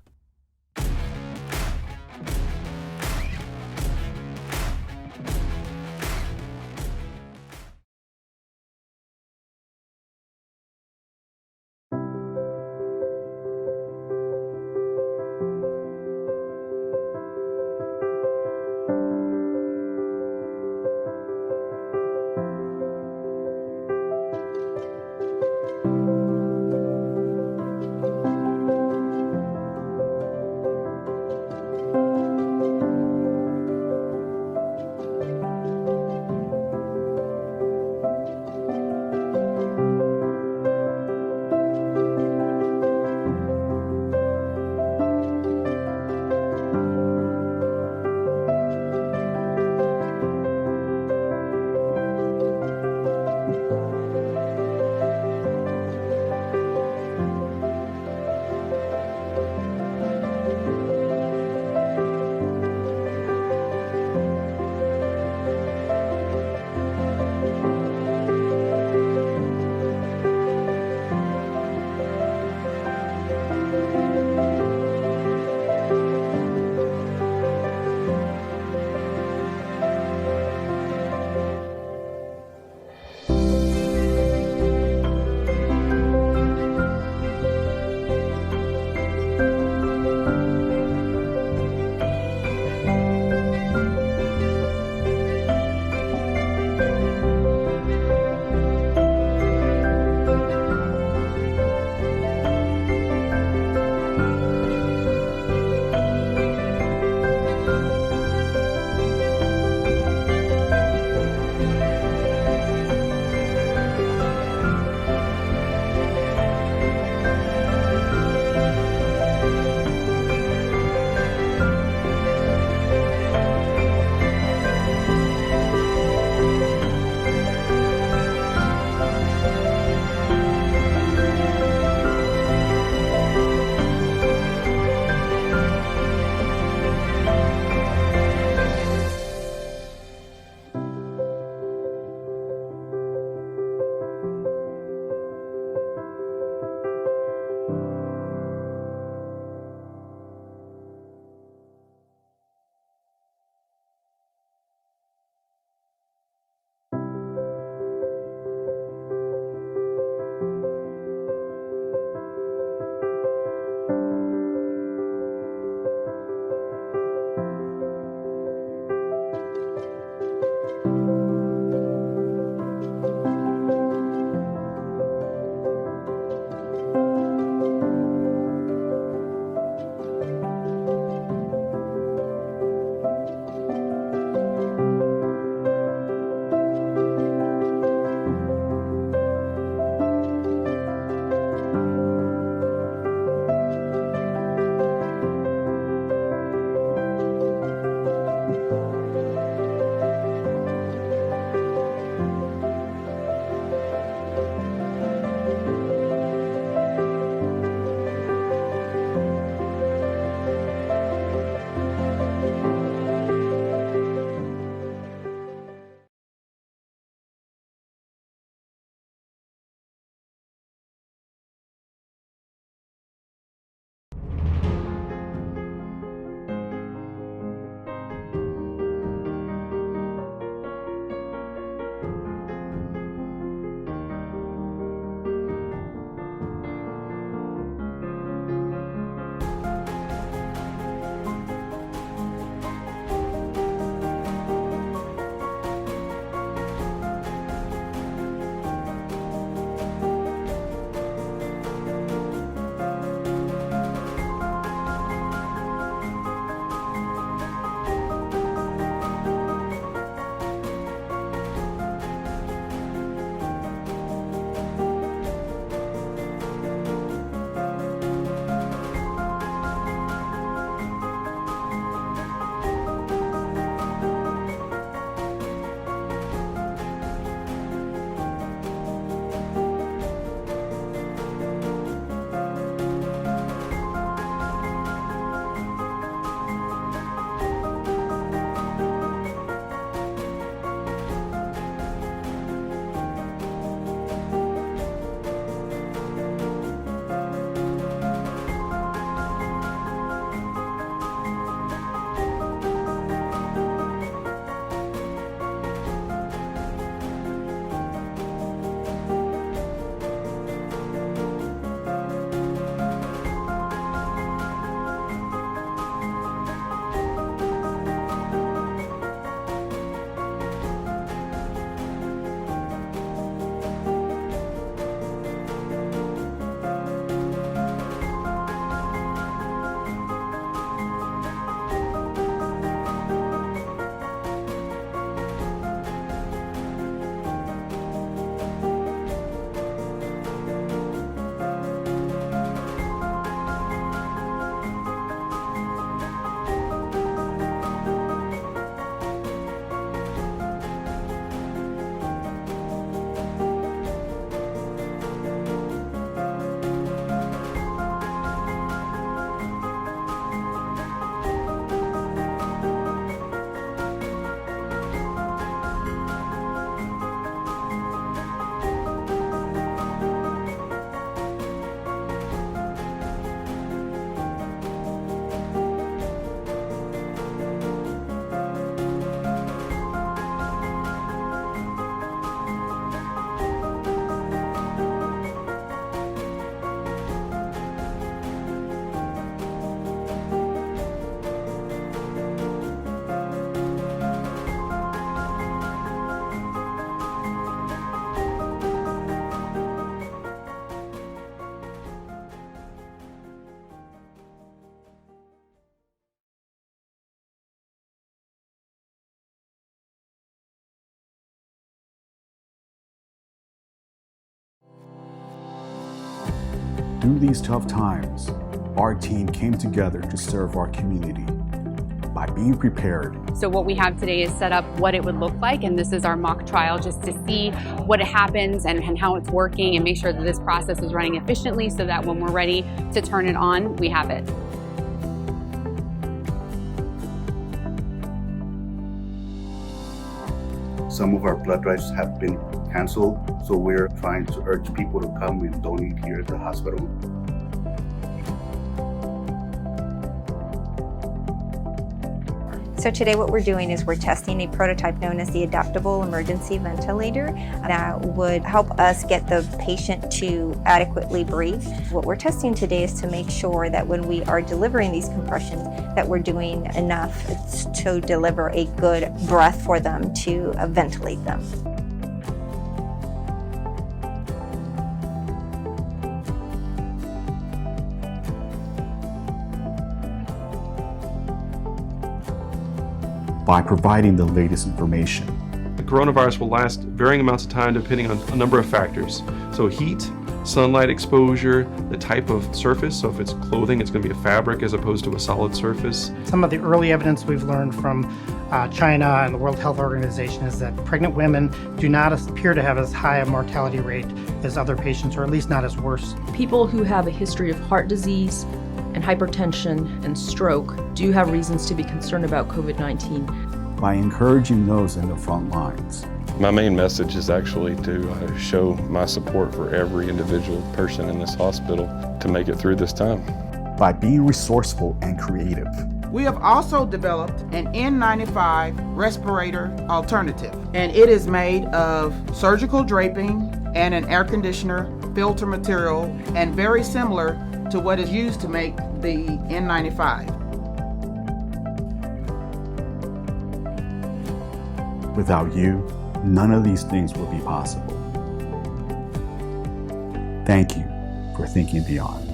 Through these tough times, our team came together to serve our community by being prepared. So what we have today is set up what it would look like, and this is our mock trial just to see what happens and how it's working and make sure that this process is running efficiently so that when we're ready to turn it on, we have it. Some of our blood drives have been canceled, so we're trying to urge people to come and donate here at the hospital. So today what we're doing is we're testing a prototype known as the adaptable emergency ventilator that would help us get the patient to adequately breathe. What we're testing today is to make sure that when we are delivering these compressions that we're doing enough to deliver a good breath for them to ventilate them. By providing the latest information. The coronavirus will last varying amounts of time depending on a number of factors. So heat, sunlight exposure, the type of surface. So if it's clothing, it's going to be a fabric as opposed to a solid surface. Some of the early evidence we've learned from China and the World Health Organization is that pregnant women do not appear to have as high a mortality rate as other patients, or at least not as worse. People who have a history of heart disease and hypertension and stroke do have reasons to be concerned about COVID-19. By encouraging those in the front lines. My main message is actually to show my support for every individual person in this hospital to make it through this time. By being resourceful and creative. We have also developed an N95 respirator alternative, and it is made of surgical draping and an air conditioner filter material, and very similar to what is used to make the N95. Without you, none of these things would be possible. Thank you for thinking beyond.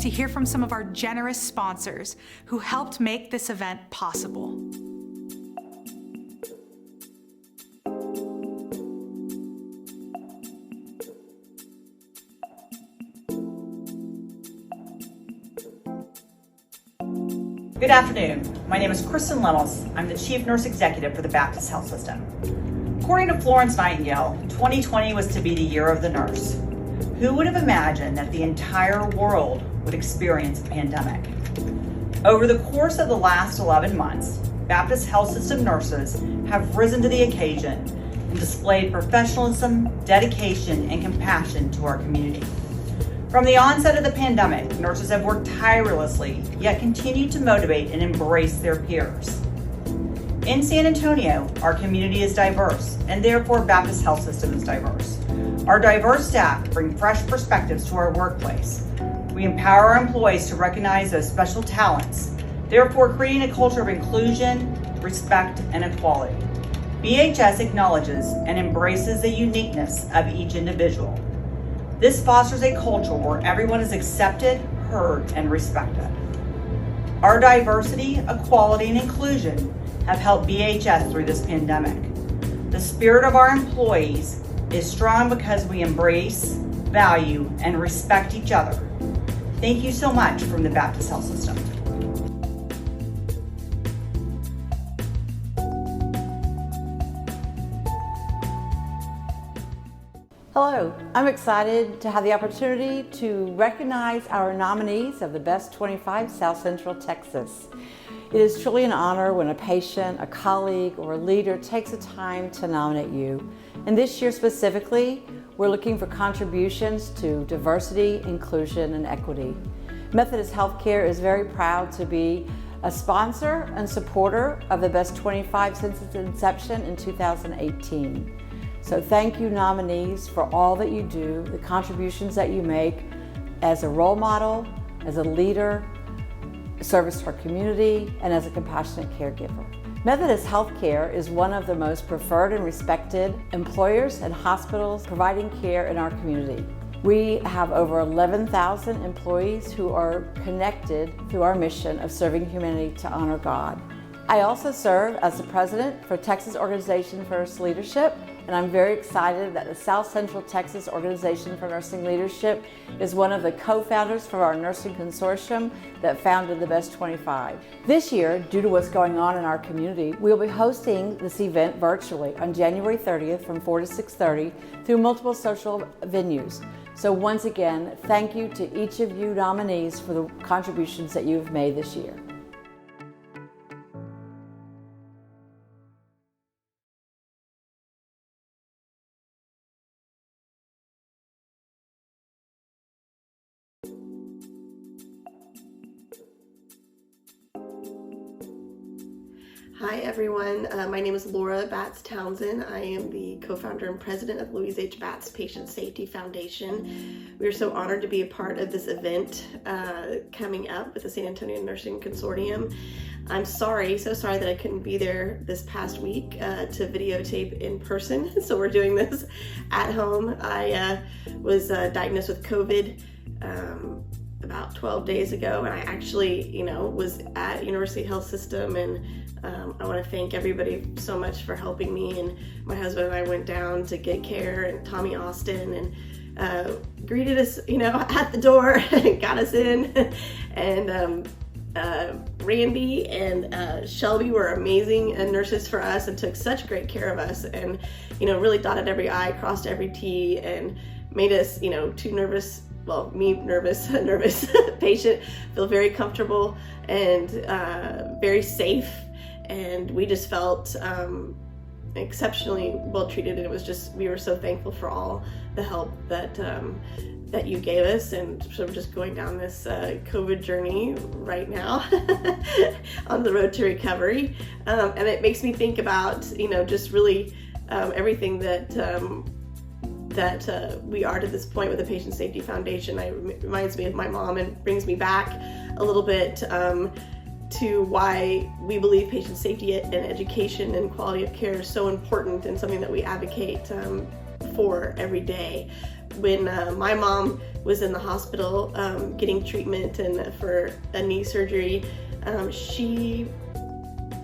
To hear from some of our generous sponsors who helped make this event possible. Good afternoon. My name is Kristen Lemos. I'm the Chief Nurse Executive for the Baptist Health System. According to Florence Nightingale, 2020 was to be the year of the nurse. Who would have imagined that the entire world would experience a pandemic? Over the course of the last 11 months, Baptist Health System nurses have risen to the occasion and displayed professionalism, dedication, and compassion to our community. From the onset of the pandemic, nurses have worked tirelessly, yet continue to motivate and embrace their peers. In San Antonio, our community is diverse, and therefore Baptist Health System is diverse. Our diverse staff bring fresh perspectives to our workplace. We empower our employees to recognize those special talents, therefore creating a culture of inclusion, respect, and equality. BHS acknowledges and embraces the uniqueness of each individual. This fosters a culture where everyone is accepted, heard, and respected. Our diversity, equality, and inclusion have helped BHS through this pandemic. The spirit of our employees is strong because we embrace, value, and respect each other. Thank you so much from the Baptist Health System. Hello, I'm excited to have the opportunity to recognize our nominees of the Best 25 South Central Texas. It is truly an honor when a patient, a colleague, or a leader takes the time to nominate you. And this year specifically, we're looking for contributions to diversity, inclusion, and equity. Methodist Healthcare is very proud to be a sponsor and supporter of the Best 25 since its inception in 2018. So thank you, nominees, for all that you do, the contributions that you make as a role model, as a leader, service to our community, and as a compassionate caregiver. Methodist Healthcare is one of the most preferred and respected employers and hospitals providing care in our community. We have over 11,000 employees who are connected through our mission of serving humanity to honor God. I also serve as the president for Texas Organization for Nurse Leadership, and I'm very excited that the South Central Texas Organization for Nursing Leadership is one of the co-founders for our nursing consortium that founded the Best 25. This year, due to what's going on in our community, we'll be hosting this event virtually on January 30th from 4 to 6:30 through multiple social venues. So once again, thank you to each of you nominees for the contributions that you've made this year. Hi everyone, my name is Laura Batts Townsend. I am the co-founder and president of Louis H. Batts Patient Safety Foundation. We are so honored to be a part of this event coming up with the San Antonio Nursing Consortium. I'm so sorry that I couldn't be there this past week to videotape in person, so we're doing this at home. I was diagnosed with COVID about 12 days ago, and I actually, was at University Health System, and I want to thank everybody so much for helping me. And my husband and I went down to get care, and Tommy Austin, and greeted us, at the door and got us in. And Randy and Shelby were amazing nurses for us and took such great care of us, and really dotted every I, crossed every T, and made us, too nervous. Well, me nervous patient, feel very comfortable and very safe, and we just felt exceptionally well treated. And it was we were so thankful for all the help that you gave us, and so we're just going down this COVID journey right now on the road to recovery, and it makes me think about just really everything that we are to this point with the Patient Safety Foundation. It reminds me of my mom and brings me back a little bit to why we believe patient safety and education and quality of care is so important and something that we advocate for every day. When my mom was in the hospital getting treatment and for a knee surgery, I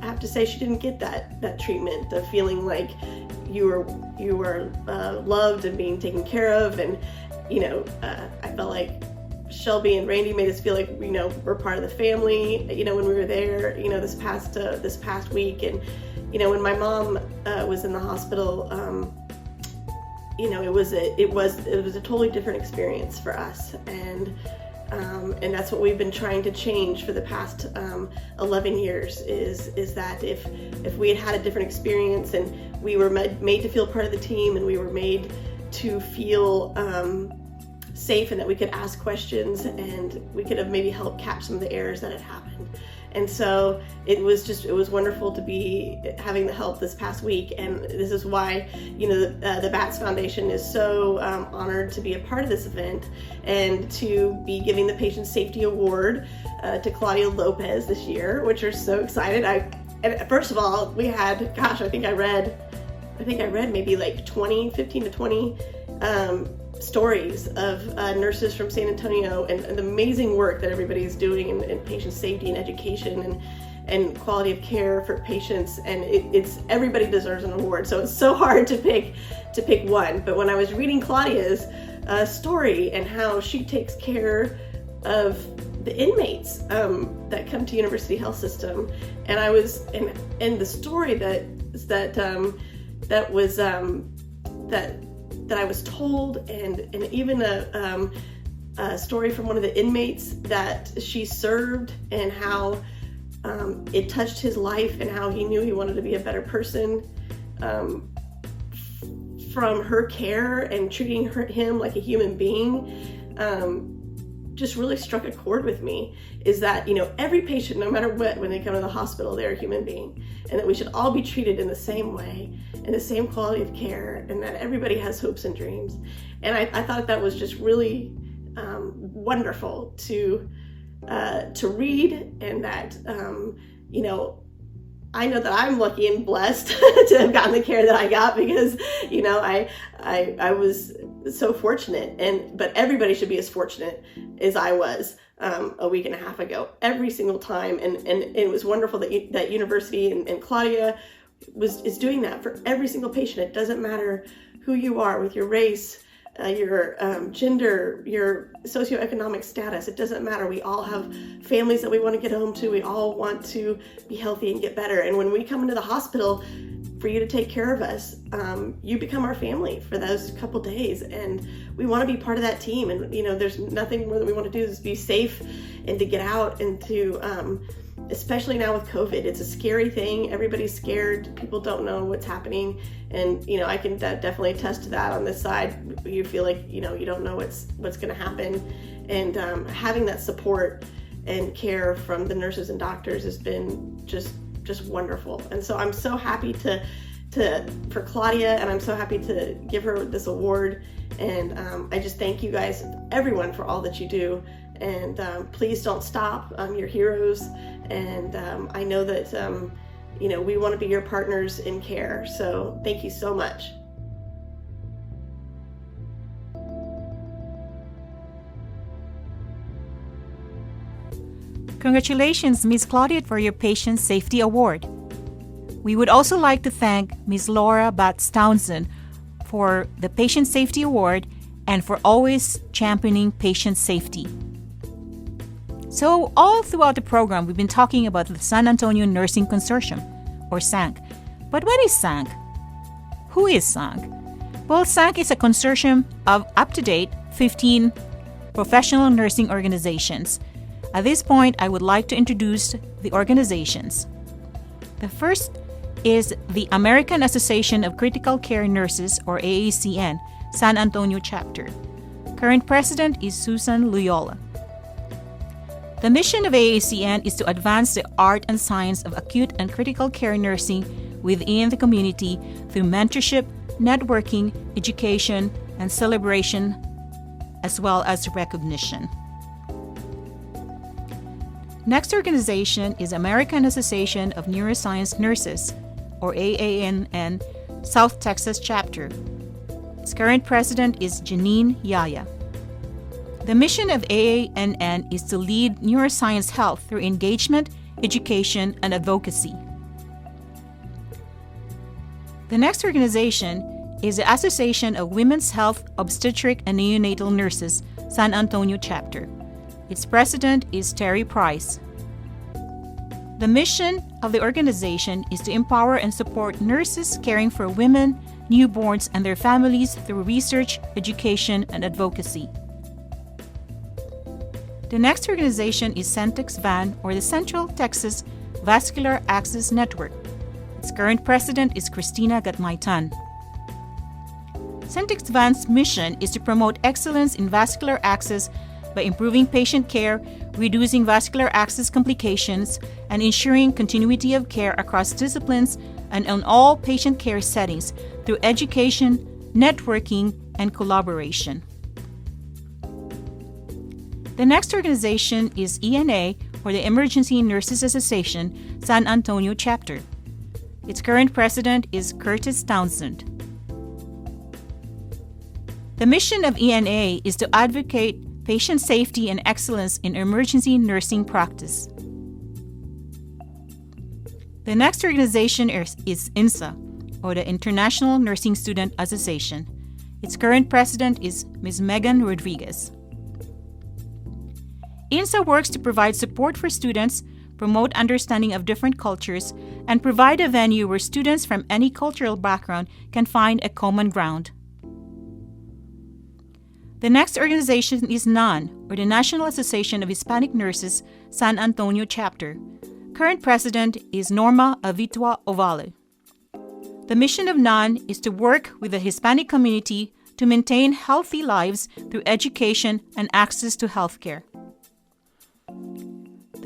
have to say she didn't get that treatment, the feeling like you were loved and being taken care of. And I felt like Shelby and Randy made us feel like we're part of the family when we were there this past week. And when my mom was in the hospital, it was a totally different experience for us, and that's what we've been trying to change for the past 11 years is that if we had a different experience and we were made to feel part of the team, and we were made to feel safe, and that we could ask questions, and we could have maybe helped catch some of the errors that had happened. And so it was wonderful to be having the help this past week, and this is why the Batts Foundation is so honored to be a part of this event and to be giving the Patient Safety Award to Claudia Lopez this year, which we're so excited. And first of all, we had, I think I read maybe like 15 to 20 stories of nurses from San Antonio and the amazing work that everybody's doing in patient safety and education and quality of care for patients. And it's everybody deserves an award, so it's so hard to pick one. But when I was reading Claudia's story and how she takes care of the inmates that come to University Health System, and I was and the story that I was told, and even a story from one of the inmates that she served, and how it touched his life, and how he knew he wanted to be a better person from her care and treating him like a human being. just really struck a chord with me is that, every patient, no matter what, when they come to the hospital, they're a human being, and that we should all be treated in the same way, in the same quality of care, and that everybody has hopes and dreams. And I thought that was just really wonderful to read, and that, I know that I'm lucky and blessed to have gotten the care that I got, because, I was so fortunate, but everybody should be as fortunate as I was a week and a half ago, every single time. And it was wonderful that university and Claudia is doing that for every single patient. It doesn't matter who you are, with your race, your gender, your socioeconomic status. It doesn't matter. We all have families that we want to get home to. We all want to be healthy and get better. And when we come into the hospital for you to take care of us, you become our family for those couple days, and we want to be part of that team. And there's nothing more that we want to do is be safe and to get out and to especially now with COVID, it's a scary thing. Everybody's scared. People don't know what's happening. And, I can definitely attest to that on this side. You feel like, you don't know what's going to happen. And having that support and care from the nurses and doctors has been just wonderful. And so I'm so happy for Claudia, and I'm so happy to give her this award. And I just thank you guys, everyone, for all that you do. And please don't stop. You're heroes. And I know that, we want to be your partners in care. So thank you so much. Congratulations, Ms. Claudette, for your Patient Safety Award. We would also like to thank Ms. Laura Batts-Townsend for the Patient Safety Award and for always championing patient safety. So all throughout the program, we've been talking about the San Antonio Nursing Consortium, or SANC. But what is SANC? Who is SANC? Well, SANC is a consortium of up-to-date 15 professional nursing organizations. At this point, I would like to introduce the organizations. The first is the American Association of Critical Care Nurses, or AACN, San Antonio chapter. Current president is Susan Loyola. The mission of AACN is to advance the art and science of acute and critical care nursing within the community through mentorship, networking, education, and celebration, as well as recognition. Next organization is American Association of Neuroscience Nurses, or AANN, South Texas chapter. Its current president is Janine Yaya. The mission of AANN is to lead neuroscience health through engagement, education, and advocacy. The next organization is the Association of Women's Health, Obstetric, and Neonatal Nurses, San Antonio chapter. Its president is Terry Price. The mission of the organization is to empower and support nurses caring for women, newborns, and their families through research, education, and advocacy. The next organization is CENTEX-VAN, or the Central Texas Vascular Access Network. Its current president is Christina Gatmaitan. CENTEX-VAN's mission is to promote excellence in vascular access by improving patient care, reducing vascular access complications, and ensuring continuity of care across disciplines and in all patient care settings through education, networking, and collaboration. The next organization is ENA, or the Emergency Nurses Association, San Antonio chapter. Its current president is Curtis Townsend. The mission of ENA is to advocate patient safety and excellence in emergency nursing practice. The next organization is INSA, or the International Nursing Student Association. Its current president is Ms. Megan Rodriguez. INSA works to provide support for students, promote understanding of different cultures, and provide a venue where students from any cultural background can find a common ground. The next organization is NAN, or the National Association of Hispanic Nurses, San Antonio chapter. Current president is Norma Avitua Ovale. The mission of NAN is to work with the Hispanic community to maintain healthy lives through education and access to healthcare.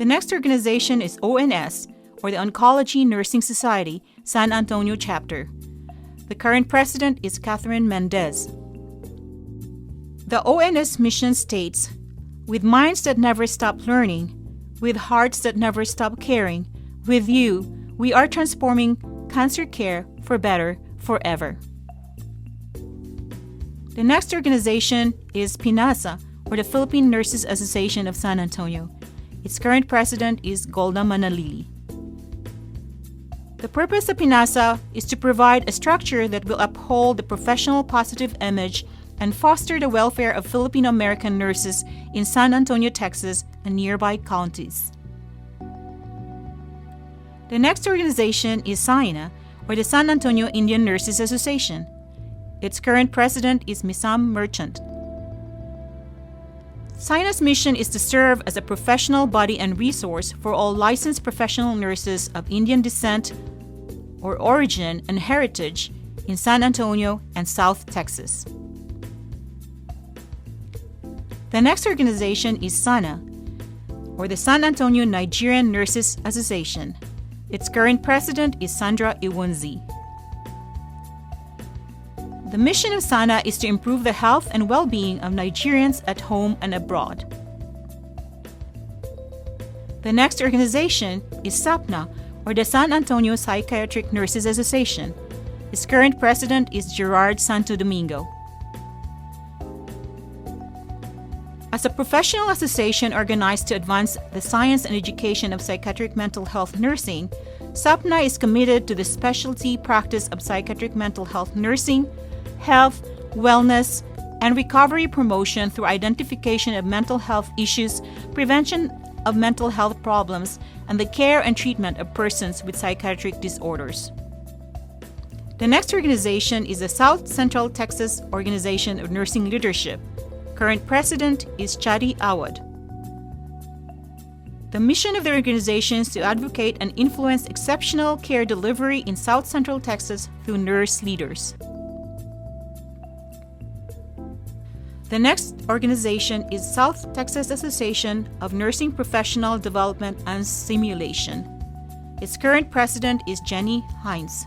The next organization is ONS, or the Oncology Nursing Society, San Antonio Chapter. The current president is Catherine Mendez. The ONS mission states, "With minds that never stop learning, with hearts that never stop caring, with you, we are transforming cancer care for better forever." The next organization is PNASA, or the Philippine Nurses Association of San Antonio. Its current president is Golda Manalili. The purpose of PNASA is to provide a structure that will uphold the professional positive image and foster the welfare of Filipino American nurses in San Antonio, Texas, and nearby counties. The next organization is SAINA, or the San Antonio Indian Nurses Association. Its current president is Misam Merchant. SAINA's mission is to serve as a professional body and resource for all licensed professional nurses of Indian descent or origin and heritage in San Antonio and South Texas. The next organization is SANA, or the San Antonio Nigerian Nurses Association. Its current president is Sandra Iwunzi. The mission of SANA is to improve the health and well-being of Nigerians at home and abroad. The next organization is SAPNA, or the San Antonio Psychiatric Nurses Association. Its current president is Gerard Santo Domingo. As a professional association organized to advance the science and education of psychiatric mental health nursing, SAPNA is committed to the specialty practice of psychiatric mental health nursing, health, wellness, and recovery promotion through identification of mental health issues, prevention of mental health problems, and the care and treatment of persons with psychiatric disorders. The next organization is the South Central Texas Organization of Nursing Leadership. Current president is Chadi Awad. The mission of the organization is to advocate and influence exceptional care delivery in South Central Texas through nurse leaders. The next organization is South Texas Association of Nursing Professional Development and Simulation. Its current president is Jenny Hines.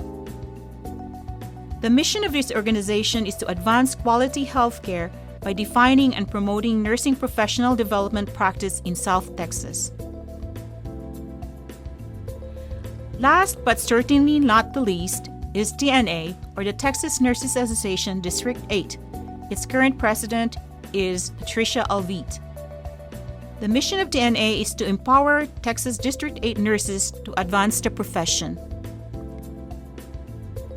The mission of this organization is to advance quality healthcare by defining and promoting nursing professional development practice in South Texas. Last but certainly not the least is TNA, or the Texas Nurses Association District 8. Its current president is Patricia Alvite. The mission of TNA is to empower Texas District 8 nurses to advance the profession.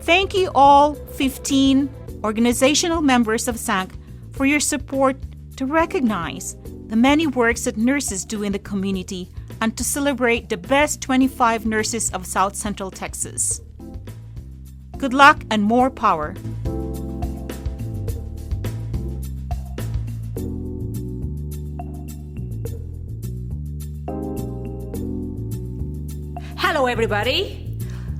Thank you all 15 organizational members of SANC for your support to recognize the many works that nurses do in the community and to celebrate the best 25 nurses of South Central Texas. Good luck and more power. Hello, everybody.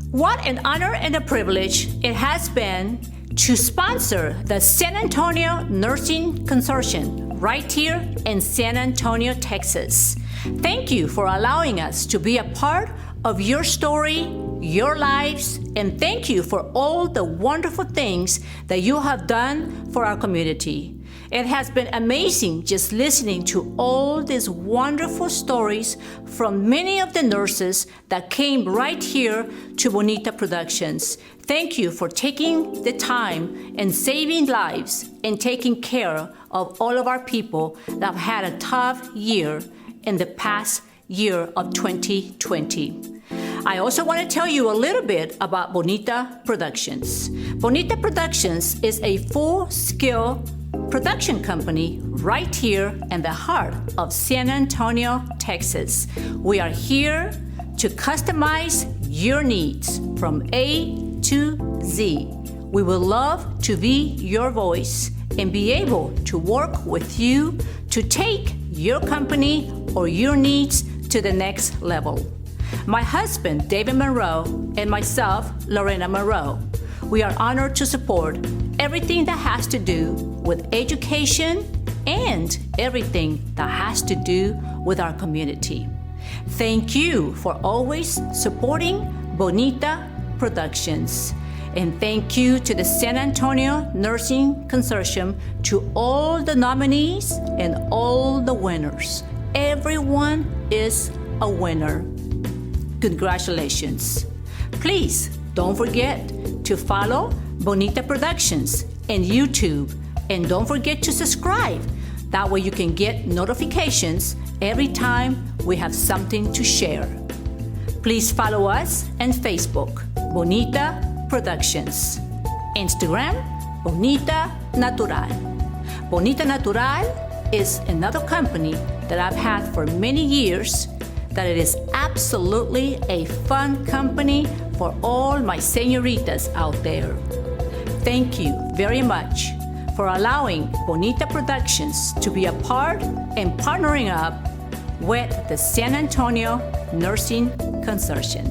What an honor and a privilege it has been to sponsor the San Antonio Nursing Consortium right here in San Antonio, Texas. Thank you for allowing us to be a part of your story, your lives, and thank you for all the wonderful things that you have done for our community. It has been amazing just listening to all these wonderful stories from many of the nurses that came right here to Bonita Productions. Thank you for taking the time and saving lives and taking care of all of our people that have had a tough year in the past year of 2020. I also want to tell you a little bit about Bonita Productions. Bonita Productions is a full-scale production company right here in the heart of San Antonio, Texas. We are here to customize your needs from A to Z. We would love to be your voice and be able to work with you to take your company or your needs to the next level. My husband, David Monroe, and myself, Lorena Monroe, we are honored to support everything that has to do with education and everything that has to do with our community. Thank you for always supporting Bonita Productions. And thank you to the San Antonio Nursing Consortium, to all the nominees and all the winners. Everyone is a winner. Congratulations. Please don't forget to follow Bonita Productions and YouTube, and don't forget to subscribe. That way you can get notifications every time we have something to share. Please follow us on Facebook, Bonita Productions. Instagram, Bonita Natural. Bonita Natural is another company that I've had for many years, that it is absolutely a fun company for all my señoritas out there. Thank you very much for allowing Bonita Productions to be a part and partnering up with the San Antonio Nursing Consortium.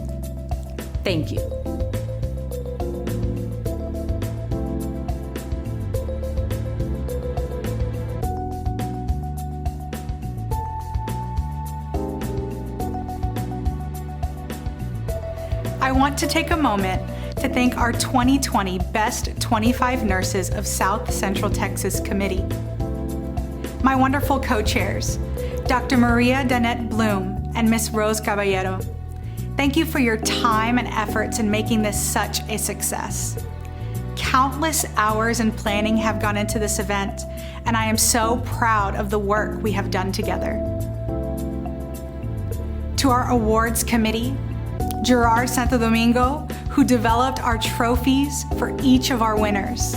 Thank you. I want to take a moment to thank our 2020 Best 25 Nurses of South Central Texas Committee. My wonderful co-chairs, Dr. Maria Danette Bloom and Ms. Rose Caballero. Thank you for your time and efforts in making this such a success. Countless hours in planning have gone into this event, and I am so proud of the work we have done together. To our awards committee, Gerard Santo Domingo, who developed our trophies for each of our winners.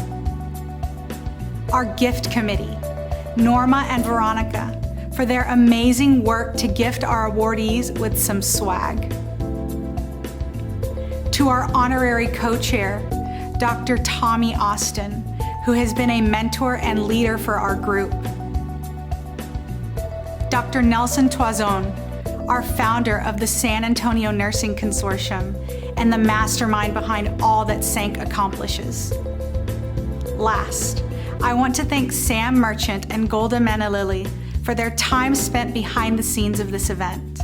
Our gift committee, Norma and Veronica, for their amazing work to gift our awardees with some swag. To our honorary co-chair, Dr. Tommy Austin, who has been a mentor and leader for our group. Dr. Nelson Tuazon, our founder of the San Antonio Nursing Consortium and the mastermind behind all that SANC accomplishes. Last, I want to thank Sam Merchant and Golda Manalili for their time spent behind the scenes of this event.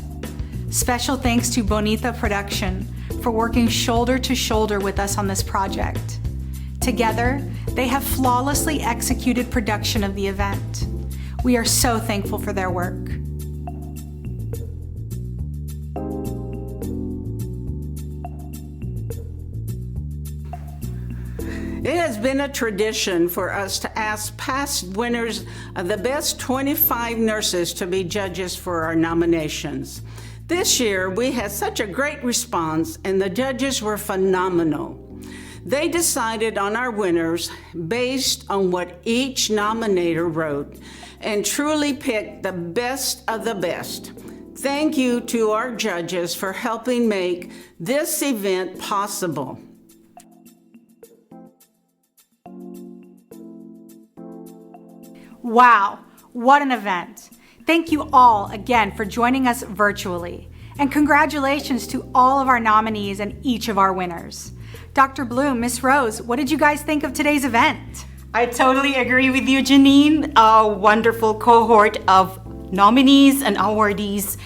Special thanks to Bonita Production for working shoulder to shoulder with us on this project. Together, they have flawlessly executed production of the event. We are so thankful for their work. It has been a tradition for us to ask past winners of the best 25 nurses to be judges for our nominations. This year, we had such a great response, and the judges were phenomenal. They decided on our winners based on what each nominator wrote and truly picked the best of the best. Thank you to our judges for helping make this event possible. Wow, what an event. Thank you all again for joining us virtually. And congratulations to all of our nominees and each of our winners. Dr. Bloom, Ms. Rose, what did you guys think of today's event? I totally agree with you, Janine. A wonderful cohort of nominees and awardees,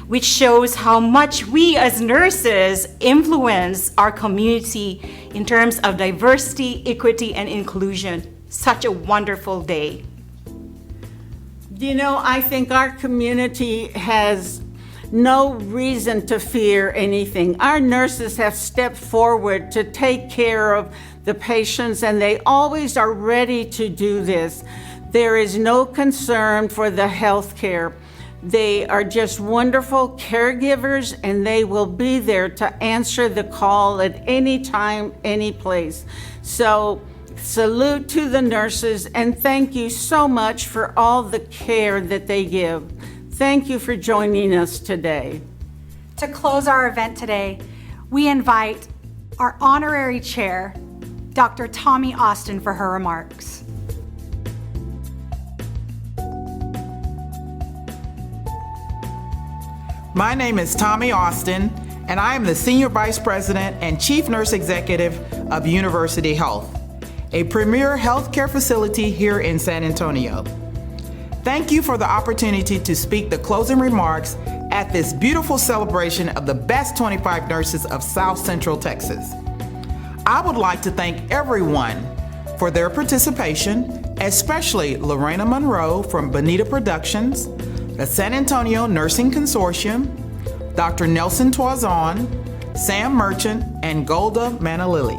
which shows how much we as nurses influence our community in terms of diversity, equity, and inclusion. Such a wonderful day. You know, I think our community has no reason to fear anything. Our nurses have stepped forward to take care of the patients, and they always are ready to do this. There is no concern for the health care. They are just wonderful caregivers, and they will be there to answer the call at any time, any place. So, salute to the nurses, and thank you so much for all the care that they give. Thank you for joining us today. To close our event today, we invite our honorary chair, Dr. Tommy Austin, for her remarks. My name is Tommy Austin, and I am the Senior Vice President and Chief Nurse Executive of University Health, a premier healthcare facility here in San Antonio. Thank you for the opportunity to speak the closing remarks at this beautiful celebration of the best 25 nurses of South Central Texas. I would like to thank everyone for their participation, especially Lorena Monroe from Bonita Productions, the San Antonio Nursing Consortium, Dr. Nelson Tuazon, Sam Merchant, and Golda Manalili.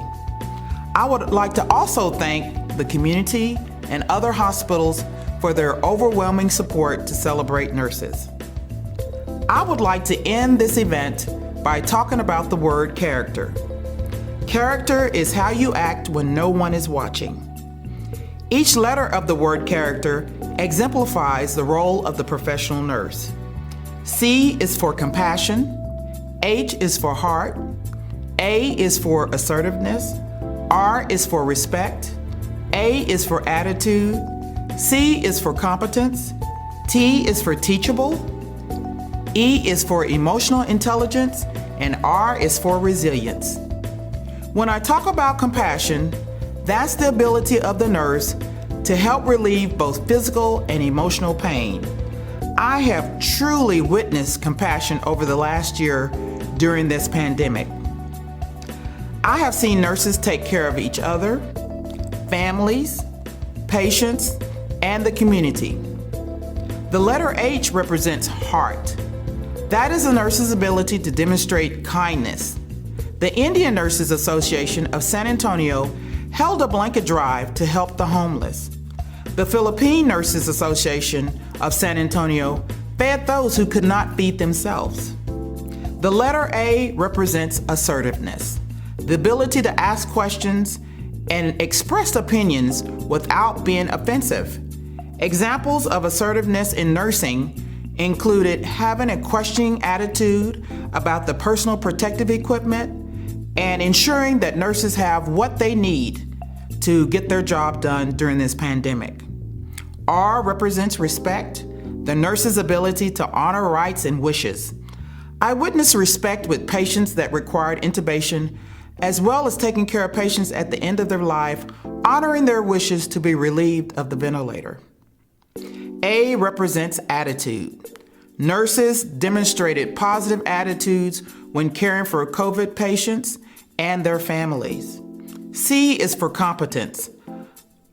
I would like to also thank the community and other hospitals for their overwhelming support to celebrate nurses. I would like to end this event by talking about the word character. Character is how you act when no one is watching. Each letter of the word character exemplifies the role of the professional nurse. C is for compassion, H is for heart, A is for assertiveness, R is for respect, A is for attitude, C is for competence, T is for teachable, E is for emotional intelligence, and R is for resilience. When I talk about compassion, that's the ability of the nurse to help relieve both physical and emotional pain. I have truly witnessed compassion over the last year during this pandemic. I have seen nurses take care of each other, families, patients, and the community. The letter H represents heart. That is a nurse's ability to demonstrate kindness. The Indian Nurses Association of San Antonio held a blanket drive to help the homeless. The Philippine Nurses Association of San Antonio fed those who could not feed themselves. The letter A represents assertiveness, the ability to ask questions and express opinions without being offensive. Examples of assertiveness in nursing included having a questioning attitude about the personal protective equipment and ensuring that nurses have what they need to get their job done during this pandemic. R represents respect, the nurse's ability to honor rights and wishes. I witnessed respect with patients that required intubation, as well as taking care of patients at the end of their life, honoring their wishes to be relieved of the ventilator. A represents attitude. Nurses demonstrated positive attitudes when caring for COVID patients and their families. C is for competence.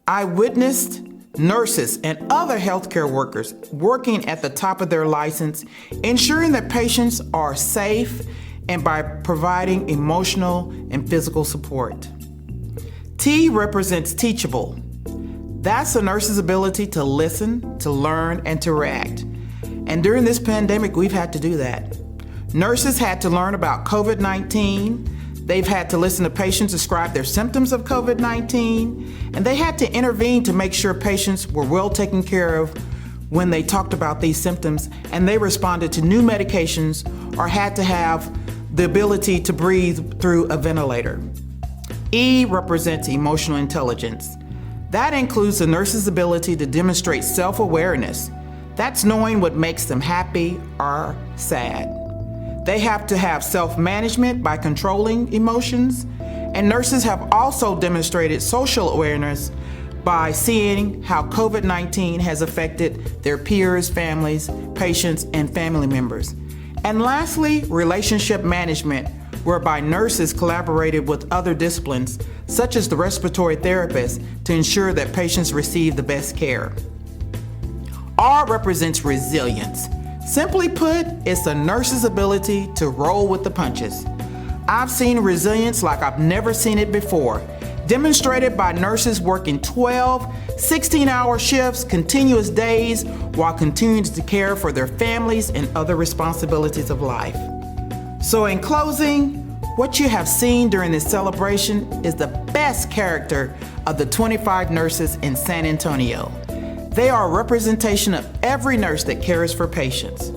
I witnessed nurses and other healthcare workers working at the top of their license, ensuring that patients are safe and by providing emotional and physical support. T represents teachable. That's a nurse's ability to listen, to learn, and to react. And during this pandemic, we've had to do that. Nurses had to learn about COVID-19. They've had to listen to patients describe their symptoms of COVID-19, and they had to intervene to make sure patients were well taken care of when they talked about these symptoms, and they responded to new medications or had to have the ability to breathe through a ventilator. E represents emotional intelligence. That includes the nurse's ability to demonstrate self-awareness. That's knowing what makes them happy or sad. They have to have self-management by controlling emotions, and nurses have also demonstrated social awareness by seeing how COVID-19 has affected their peers, families, patients, and family members. And lastly, relationship management, whereby nurses collaborated with other disciplines, such as the respiratory therapist, to ensure that patients receive the best care. R represents resilience. Simply put, it's a nurse's ability to roll with the punches. I've seen resilience like I've never seen it before, demonstrated by nurses working 12, 16-hour shifts, continuous days, while continuing to care for their families and other responsibilities of life. So in closing, what you have seen during this celebration is the best character of the 25 nurses in San Antonio. They are a representation of every nurse that cares for patients.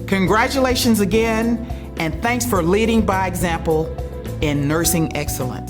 Congratulations again, and thanks for leading by example in nursing excellence.